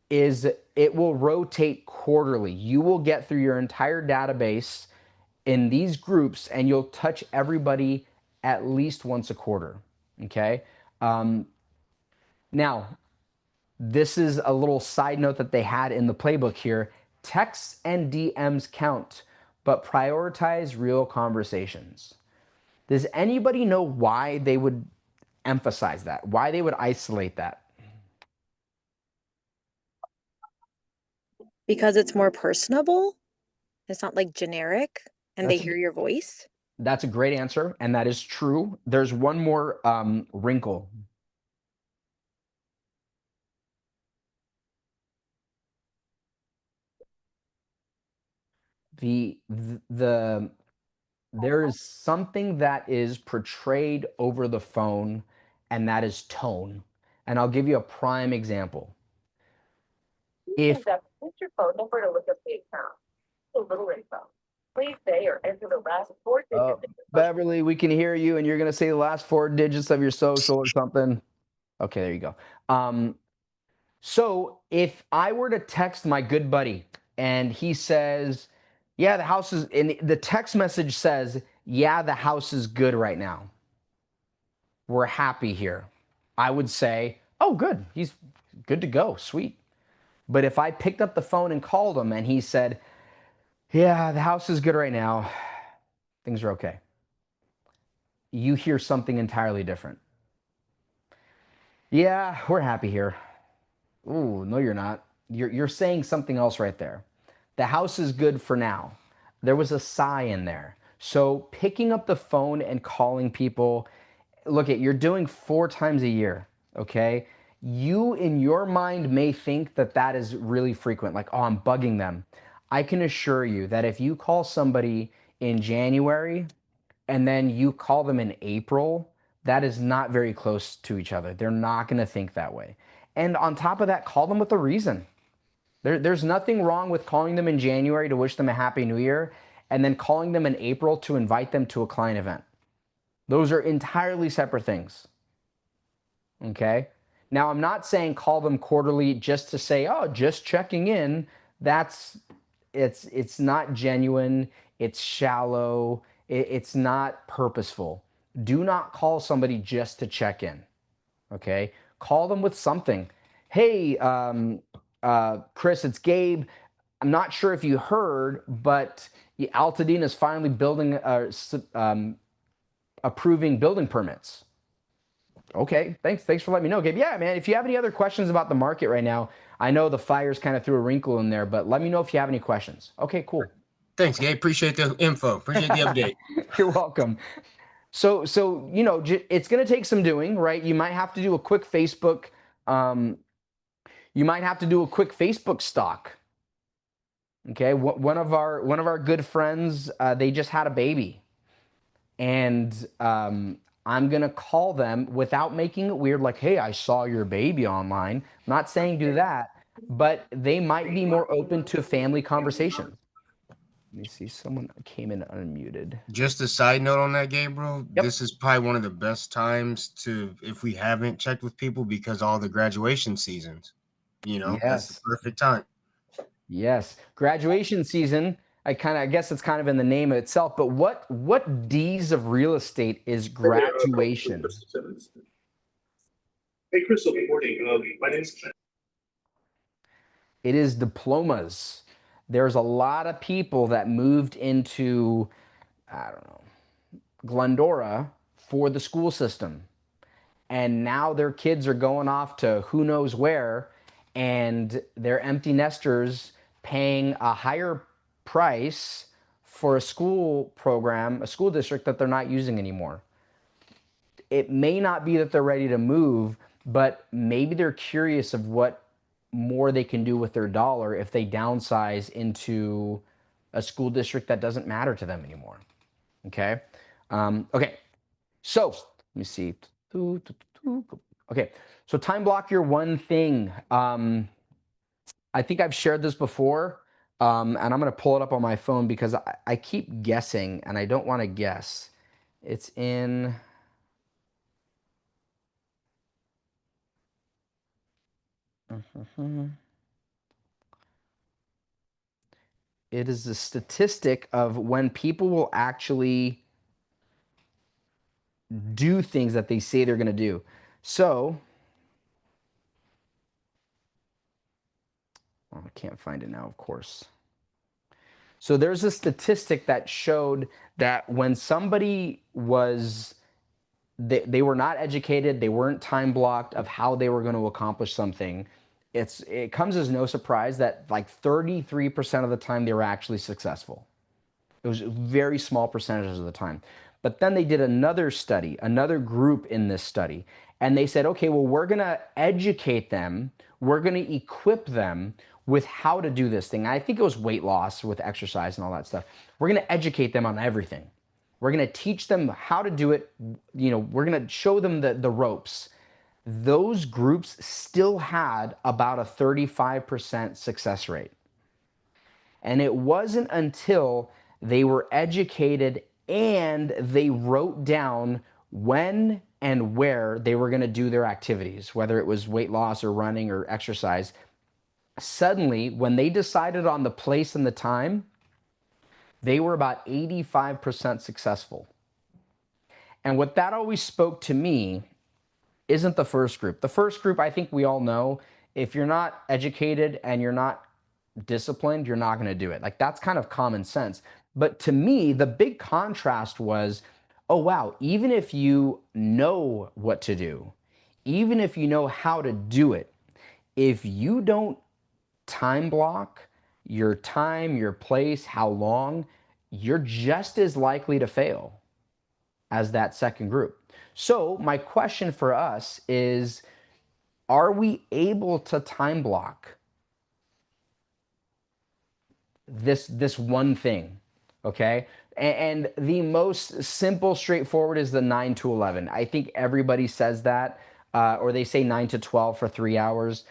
is it will rotate quarterly. You will get through your entire database in these groups, and you'll touch everybody at least once a quarter. Okay. Now, this is a little side note that they had in the playbook here. Texts and DMs count, but prioritize real conversations. Does anybody know why they would emphasize that? Why they would isolate that? Because it's more personable. It's not like generic, and they hear your voice. That's a great answer, and that is true. There's one more wrinkle. There is something that is portrayed over the phone, and that is tone. And I'll give you a prime example. If use your phone number to look up the account. A little info. Please say or enter the last 4 digits. Beverly, we can hear you, and you're going to say the last 4 digits of your social or something. Okay, there you go. So if I were to text my good buddy and he says, yeah, the house is, and the text message says, yeah, the house is good right now. We're happy here. I would say, oh, good. He's good to go. Sweet. But if I picked up the phone and called him and he said, yeah, the house is good right now, things are okay, you hear something entirely different. Yeah, we're happy here. Ooh, no, you're not. You're saying something else right there. The house is good for now. There was a sigh in there. So picking up the phone and calling people, you're doing 4 times a year, okay? You, in your mind, may think that that is really frequent, like, oh, I'm bugging them. I can assure you that if you call somebody in January and then you call them in April, that is not very close to each other. They're not going to think that way. And on top of that, call them with a reason. There's nothing wrong with calling them in January to wish them a happy new year and then calling them in April to invite them to a client event. Those are entirely separate things. Okay? Now, I'm not saying call them quarterly just to say, oh, just checking in. It's not genuine. It's shallow. It's not purposeful. Do not call somebody just to check in. Okay, call them with something. Hey, Chris, it's Gabe. I'm not sure if you heard, but Altadena is finally approving building permits. Okay, thanks for letting me know, Gabe. Yeah, man, if you have any other questions about the market right now, I know the fires kind of threw a wrinkle in there, but let me know if you have any questions. Okay, cool. Thanks, Gabe. Appreciate the info. Appreciate the update. You're welcome. So it's going to take some doing, right? You might have to do a quick Facebook. You might have to do a quick Facebook stock. Okay, one of our good friends, they just had a baby, and I'm gonna call them without making it weird, like, hey, I saw your baby online. I'm not saying do that, but they might be more open to family conversation. Let me see, someone came in unmuted. Just a side note on that, Gabriel. Yep. This is probably one of the best times to, if we haven't checked with people, because all the graduation seasons, that's Yes. the perfect time. Yes, graduation season. I guess it's kind of in the name itself, but what D's of real estate is graduation? Hey, Crystal, good morning. My name's It is diplomas. There's a lot of people that moved into, I don't know, Glendora for the school system. And now their kids are going off to who knows where, and they're empty nesters paying a higher price for a school program, a school district that they're not using anymore. It may not be that they're ready to move, but maybe they're curious of what more they can do with their dollar if they downsize into a school district that doesn't matter to them anymore. Okay. Okay. So let me see. Okay. So time block your one thing. I think I've shared this before, and I'm going to pull it up on my phone because I keep guessing and I don't want to guess. It's in. It is a statistic of when people will actually do things that they say they're going to do. So, I can't find it now, of course. So there's a statistic that showed that when somebody was, they were not educated, they weren't time blocked of how they were going to accomplish something. It comes as no surprise that like 33% of the time they were actually successful. It was a very small percentages of the time. But then they did another study, another group in this study, and they said, okay, well, we're going to educate them. We're going to equip them with how to do this thing. I think it was weight loss with exercise and all that stuff. We're going to educate them on everything. We're going to teach them how to do it. We're going to show them the ropes. Those groups still had about a 35% success rate. And it wasn't until they were educated and they wrote down when and where they were going to do their activities, whether it was weight loss or running or exercise. Suddenly, when they decided on the place and the time, they were about 85% successful. And what that always spoke to me isn't the first group. The first group, I think we all know, if you're not educated and you're not disciplined, you're not going to do it. Like, that's kind of common sense. But to me, the big contrast was, oh, wow, even if you know what to do, even if you know how to do it, if you don't time block your time, your place, how long, you're just as likely to fail as that second group. So my question for us is, are we able to time block this one thing? Okay. And the most simple, straightforward is the 9 to 11. I think everybody says that, or they say 9 to 12 for 3 hours.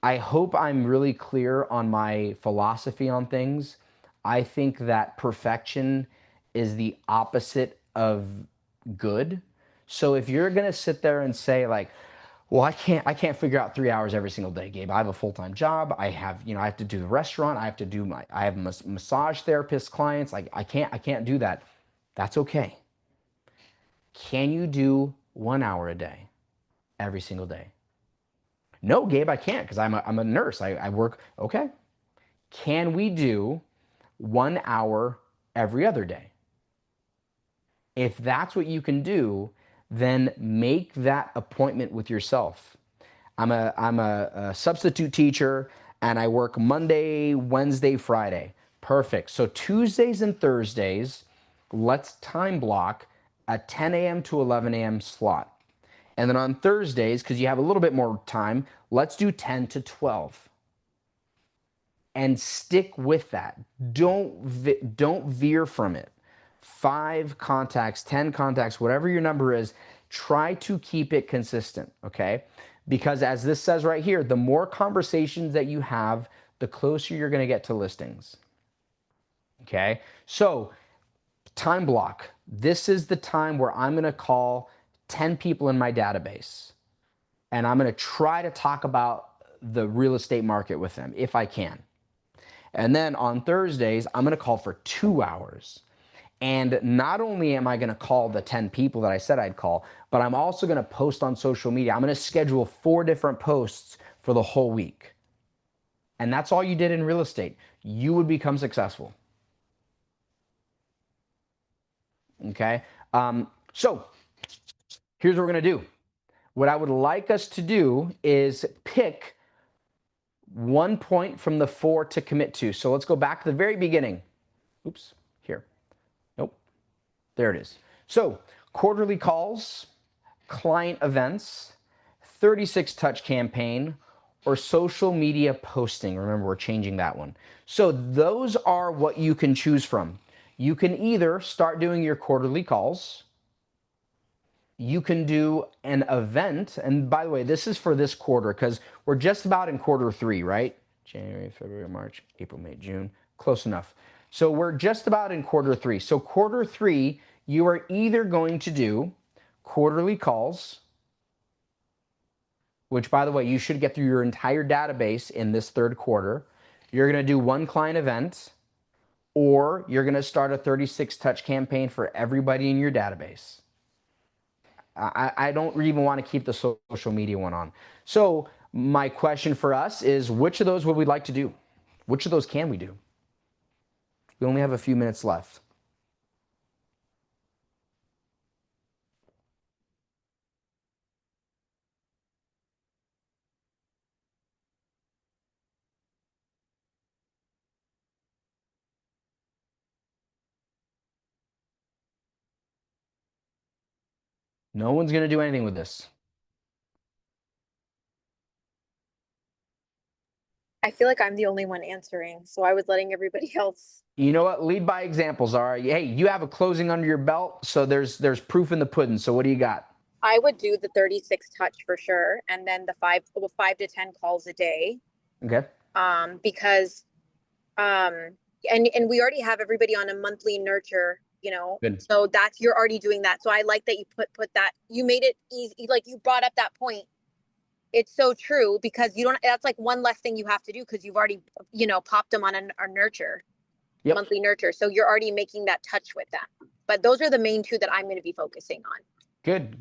I hope I'm really clear on my philosophy on things. I think that perfection is the opposite of good. So if you're going to sit there and say like, Well, I can't figure out 3 hours every single day, Gabe. I have a full-time job. I have, I have to do the restaurant. I have to do I have massage therapist clients. Like I can't do that. That's okay. Can you do 1 hour a day every single day? No, Gabe, I can't because I'm a nurse. I work. Okay. Can we do 1 hour every other day? If that's what you can do, then make that appointment with yourself. I'm a substitute teacher and I work Monday, Wednesday, Friday. Perfect. So Tuesdays and Thursdays, let's time block a 10 a.m. to 11 a.m. slot. And then on Thursdays, because you have a little bit more time, let's do 10 to 12. And stick with that. Don't veer from it. 5 contacts, 10 contacts, whatever your number is, try to keep it consistent, okay? Because as this says right here, the more conversations that you have, the closer you're going to get to listings. Okay? So, time block. This is the time where I'm going to call 10 people in my database. And I'm going to try to talk about the real estate market with them if I can. And then on Thursdays, I'm going to call for 2 hours. And not only am I going to call the 10 people that I said I'd call, but I'm also going to post on social media. I'm going to schedule 4 different posts for the whole week. And that's all you did in real estate. You would become successful. Okay? So here's what we're going to do. What I would like us to do is pick 1 point from the 4 to commit to. So let's go back to the very beginning. Oops, here. Nope. There it is. So quarterly calls, client events, 36 touch campaign, or social media posting. Remember, we're changing that one. So those are what you can choose from. You can either start doing your quarterly calls. You can do an event. And by the way, this is for this quarter because we're just about in quarter 3, right? January, February, March, April, May, June. Close enough. So we're just about in quarter 3. So quarter 3, you are either going to do quarterly calls, which by the way, you should get through your entire database in this 3rd quarter. You're going to do 1 client event, or you're going to start a 36 touch campaign for everybody in your database. I don't even want to keep the social media one on. So my question for us is, which of those would we like to do? Which of those can we do? We only have a few minutes left. No one's going to do anything with this. I feel like I'm the only one answering, so I was letting everybody else. You know what? Lead by examples. All right. Hey, you have a closing under your belt, so there's proof in the pudding. So what do you got? I would do the 36 touch for sure, and then the 5 to 10 calls a day. Okay. Because and we already have everybody on a monthly nurture, Good. so that's, you're already doing that. So I like that you put that, you made it easy, like you brought up that point. It's so true, because that's like one less thing you have to do, because you've already, popped them on a nurture. Yep. Monthly nurture. So you're already making that touch with them. But those are the main 2 that I'm going to be focusing on. Good.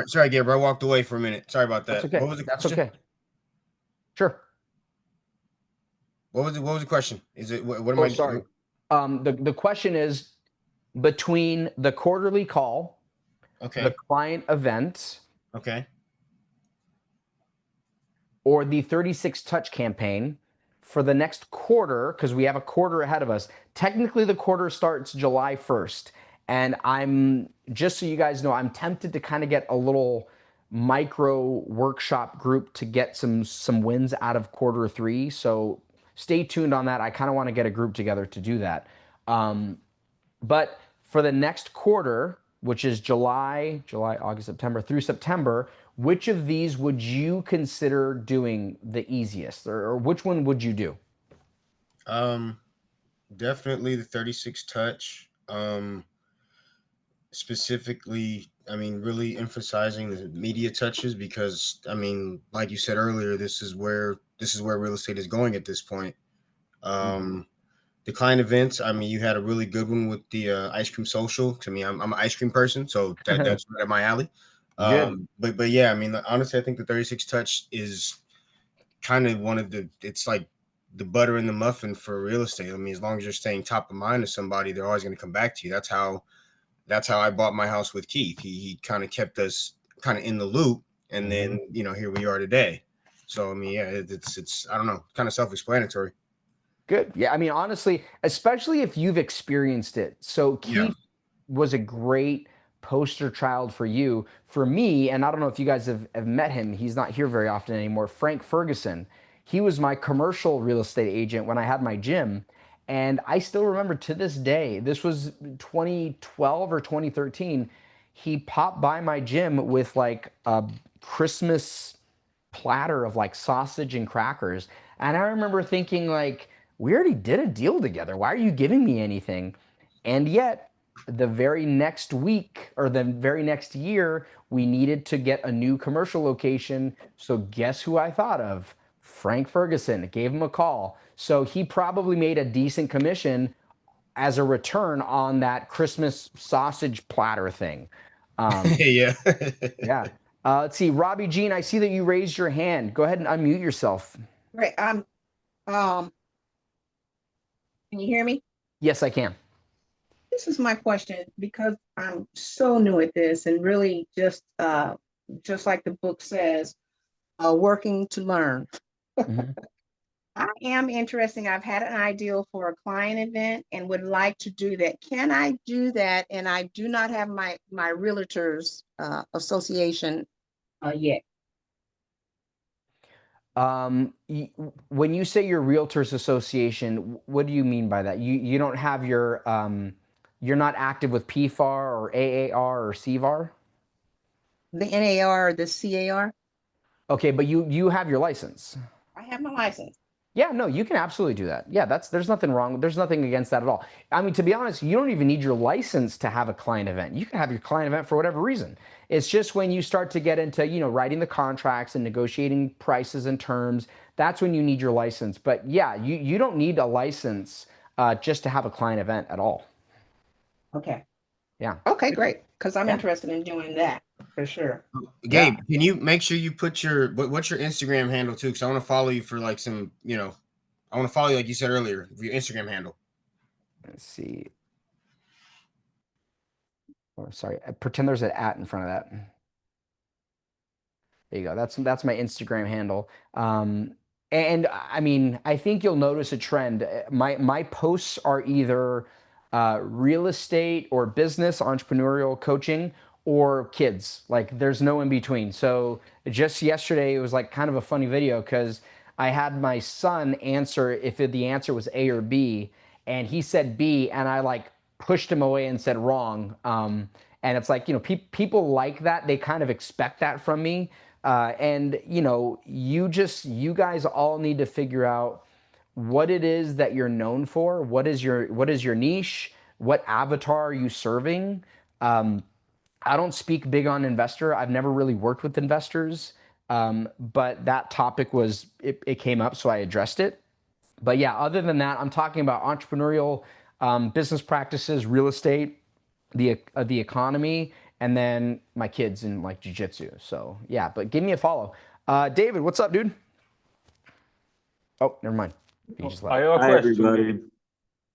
Sorry, Gabriel. I walked away for a minute. Sorry about that. That's okay. What was the That's question? okay. Sure. What was the question? Is it what am I? Sorry. The question is, between the quarterly call, Okay. the client event, Okay. or the 36 touch campaign for the next quarter, because we have a quarter ahead of us. Technically, the quarter starts July 1st. And I'm, just so you guys know, I'm tempted to kind of get a little micro workshop group to get some wins out of quarter 3. So stay tuned on that. I kind of want to get a group together to do that. But for the next quarter, which is July, August, September, through September, which of these would you consider doing the easiest, or which one would you do? Definitely the 36 touch. Specifically really emphasizing the media touches because, like you said earlier, this is where real estate is going at this point. The client events, you had a really good one with the ice cream social. To me, I'm an ice cream person, so that's right up my alley. But yeah, honestly, I think the 36 touch is kind of it's like the butter in the muffin for real estate. As long as you're staying top of mind to somebody, they're always going to come back to you. That's how I bought my house with Keith. He kind of kept us kind of in the loop, and then here we are today. So yeah, it's I don't know, kind of self-explanatory. Good. Yeah, honestly, especially if you've experienced it. So Keith was a great poster child for you. For me, and I don't know if you guys have met him, he's not here very often anymore, Frank Ferguson. He was my commercial real estate agent when I had my gym. And I still remember to this day, this was 2012 or 2013, he popped by my gym with like a Christmas platter of like sausage and crackers. And I remember thinking like, we already did a deal together. Why are you giving me anything? And yet the very next week or the very next year, we needed to get a new commercial location. So guess who I thought of? Frank Ferguson. Gave him a call. So he probably made a decent commission as a return on that Christmas sausage platter thing. Yeah. Yeah. Let's see, Robbie Jean, I see that you raised your hand. Go ahead and unmute yourself. Right. Can you hear me? Yes, I can. This is my question because I'm so new at this and really just like the book says, working to learn. I am interested. I've had an idea for a client event and would like to do that. Can I do that? And I do not have my realtors association yet. When you say your realtors association, what do you mean by that? You don't have your you're not active with PFAR or AAR or CVAR? The NAR or the CAR? Okay, but you have your license. I have my license. Yeah, no, you can absolutely do that. Yeah, there's nothing wrong. There's nothing against that at all. To be honest, you don't even need your license to have a client event. You can have your client event for whatever reason. It's just when you start to get into, writing the contracts and negotiating prices and terms, that's when you need your license. But yeah, you don't need a license just to have a client event at all. Okay. Yeah. Okay, great. Because I'm interested in doing that for sure. Gabe, can you make sure you put what's your Instagram handle too? Because I want to follow you for like some, I want to follow you like you said earlier, your Instagram handle. Let's see. Oh, sorry, I pretend there's an @ in front of that. There you go. That's my Instagram handle. And I think you'll notice a trend. My posts are either real estate or business, entrepreneurial coaching, or kids. Like there's no in between. So just yesterday, it was like kind of a funny video because I had my son answer if the answer was A or B, and he said B, and I like pushed him away and said wrong. And it's like, people like that. They kind of expect that from me. And you guys all need to figure out what it is that you're known for. What is your niche? What avatar are you serving? I don't speak big on investor. I've never really worked with investors. But that topic it came up, so I addressed it. But yeah, other than that, I'm talking about entrepreneurial business practices, real estate, the economy, and then my kids in like jiu-jitsu. So yeah, but give me a follow. David, what's up, dude? Oh, never mind. He just left. I have a question. Everybody.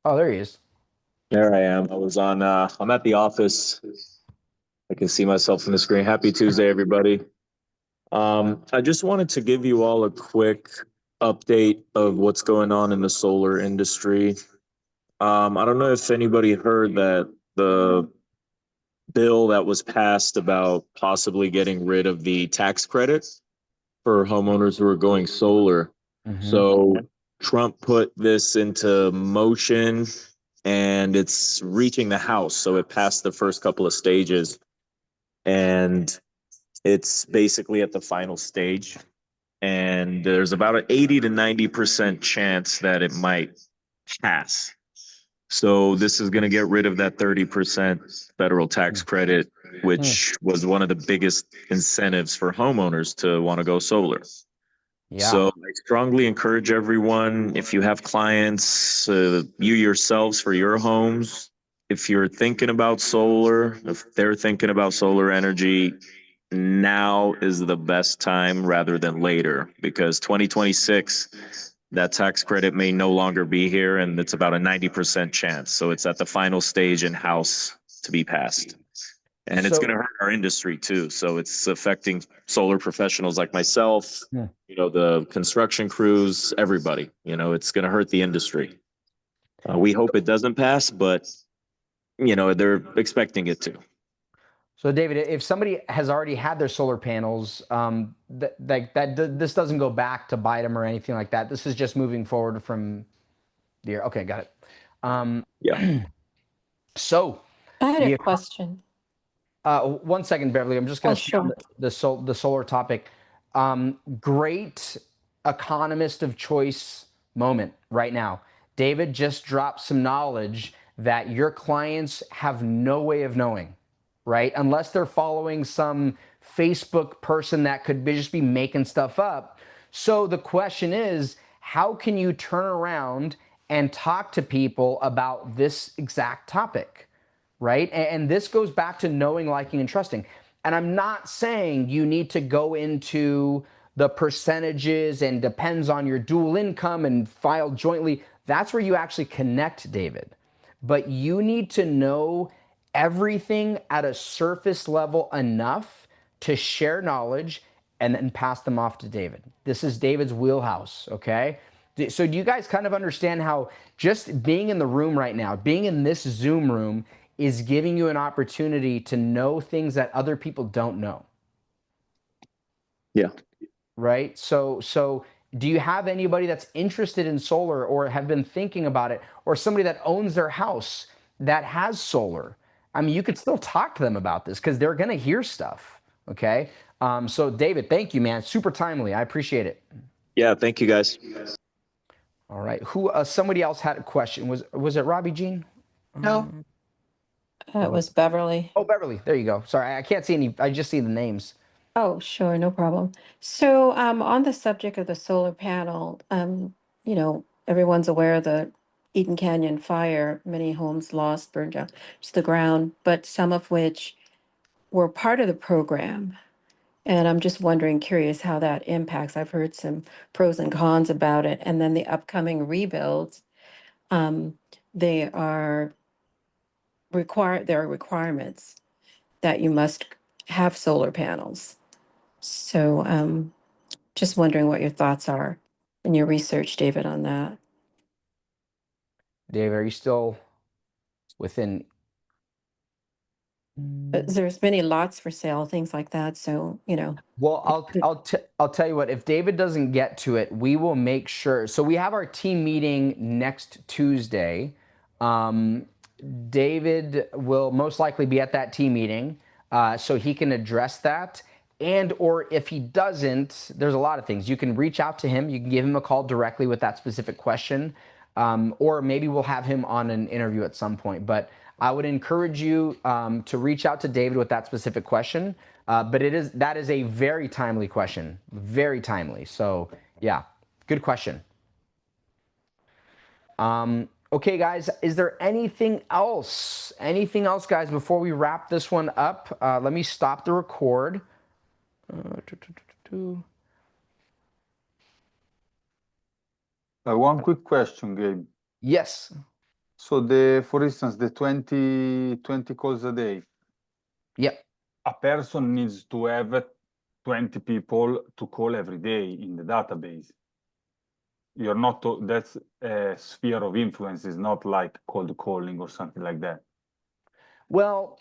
Oh, there he is. There I am. I was on, I'm at the office. I can see myself on the screen. Happy Tuesday, everybody. I just wanted to give you all a quick update of what's going on in the solar industry. I don't know if anybody heard that the bill that was passed about possibly getting rid of the tax credit for homeowners who are going solar. So Trump put this into motion and it's reaching the House. So it passed the first couple of stages and it's basically at the final stage. And there's about an 80 to 90% chance that it might pass. So this is going to get rid of that 30% federal tax credit which was one of the biggest incentives for homeowners to want to go solar. Yeah. So I strongly encourage everyone, if you have clients, you yourselves for your homes, if you're thinking about solar, if they're thinking about solar energy, now is the best time rather than later, because 2026, that tax credit may no longer be here, and it's about a 90% chance. So it's at the final stage in House to be passed. And it's So- going to hurt our industry too. So it's affecting solar professionals like myself, Yeah. you know, the construction crews, everybody. You know, it's going to hurt the industry. We hope it doesn't pass, but, you know, they're expecting it to. So David, if somebody has already had their solar panels, this doesn't go back to bite them or anything like that. This is just moving forward from the year. Okay, got it. Yeah. So I had the a question. 1 second, Beverly. I'm just going Oh, to sure. the solar topic. Great economist of choice moment right now. David just dropped some knowledge that your clients have no way of knowing, right? Unless they're following some Facebook person that could just be making stuff up. So the question is, how can you turn around and talk to people about this exact topic? Right? And this goes back to knowing, liking, and trusting. And I'm not saying you need to go into the percentages and depends on your dual income and file jointly. That's where you actually connect, David. But you need to know everything at a surface level enough to share knowledge and then pass them off to David. This is David's wheelhouse, okay? So do you guys kind of understand how just being in the room right now, being in this Zoom room, is giving you an opportunity to know things that other people don't know? Yeah. Right? So do you have anybody that's interested in solar or have been thinking about it, or somebody that owns their house that has solar? I mean, you could still talk to them about this because they're going to hear stuff. Okay. So David, thank you, man. Super timely. I appreciate it. Yeah. Thank you, guys. All right. Who? Somebody else had a question. Was it Robbie Jean? No, It was Beverly. Oh, Beverly. There you go. Sorry, I can't see any. I just see the names. Oh, sure, no problem. So, on the subject of the solar panel, you know, everyone's aware of the Eden Canyon fire, many homes lost, burned down to the ground, but some of which were part of the program. And I'm just wondering, curious how that impacts. I've heard some pros and cons about it. And then the upcoming rebuilds, they are there are requirements that you must have solar panels. So, just wondering what your thoughts are in your research, David, on that. Dave, are you still within? There's many lots for sale, things like that. So, you know. Well, I'll tell you what. If David doesn't get to it, we will make sure. So we have our team meeting next Tuesday. David will most likely be at that team meeting, so he can address that. And or if he doesn't, there's a lot of things. You can reach out to him. You can give him a call directly with that specific question, or maybe we'll have him on an interview at some point. But I would encourage you to reach out to David with that specific question. But that is a very timely question, very timely. So yeah, good question. Okay, guys, is there anything else? Anything else, guys, before we wrap this one up? Let me stop the record. One quick question, Gabe. Yes. So for instance, the 20 calls a day. Yep. A person needs to have 20 people to call every day in the database. You're not, that's a sphere of influence, is not like cold calling or something like that. Well,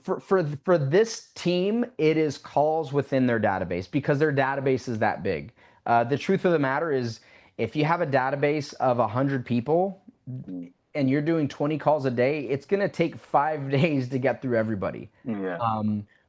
for this team, it is calls within their database because their database is that big. The truth of the matter is, if you have a database of 100 people and you're doing 20 calls a day, it's going to take 5 days to get through everybody. Yeah.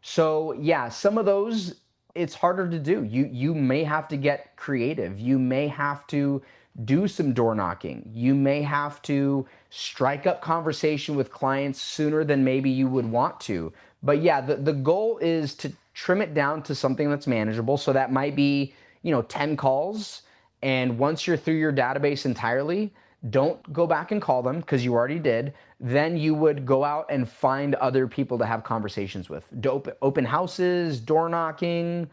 So yeah, some of those it's harder to do. You may have to get creative. You may have to do some door knocking. You may have to strike up conversation with clients sooner than maybe you would want to. But yeah, the goal is to trim it down to something that's manageable. So that might be, 10 calls. And once you're through your database entirely, don't go back and call them because you already did. Then you would go out and find other people to have conversations with. Open houses, door knocking,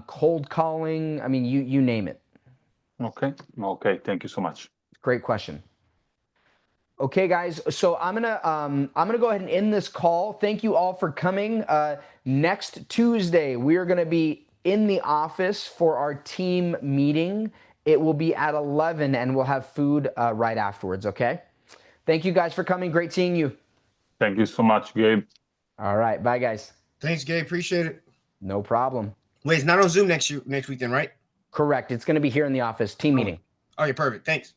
cold calling. I mean, you name it. Okay. Okay. Thank you so much. Great question. Okay, guys. So I'm gonna go ahead and end this call. Thank you all for coming. Next Tuesday, we are gonna be in the office for our team meeting. It will be at 11, and we'll have food right afterwards. Okay. Thank you guys for coming. Great seeing you. Thank you so much, Gabe. All right. Bye, guys. Thanks, Gabe. Appreciate it. No problem. Wait, it's not on Zoom next week then, right? Correct. It's gonna be here in the office. Team meeting. Oh, yeah, perfect. Thanks.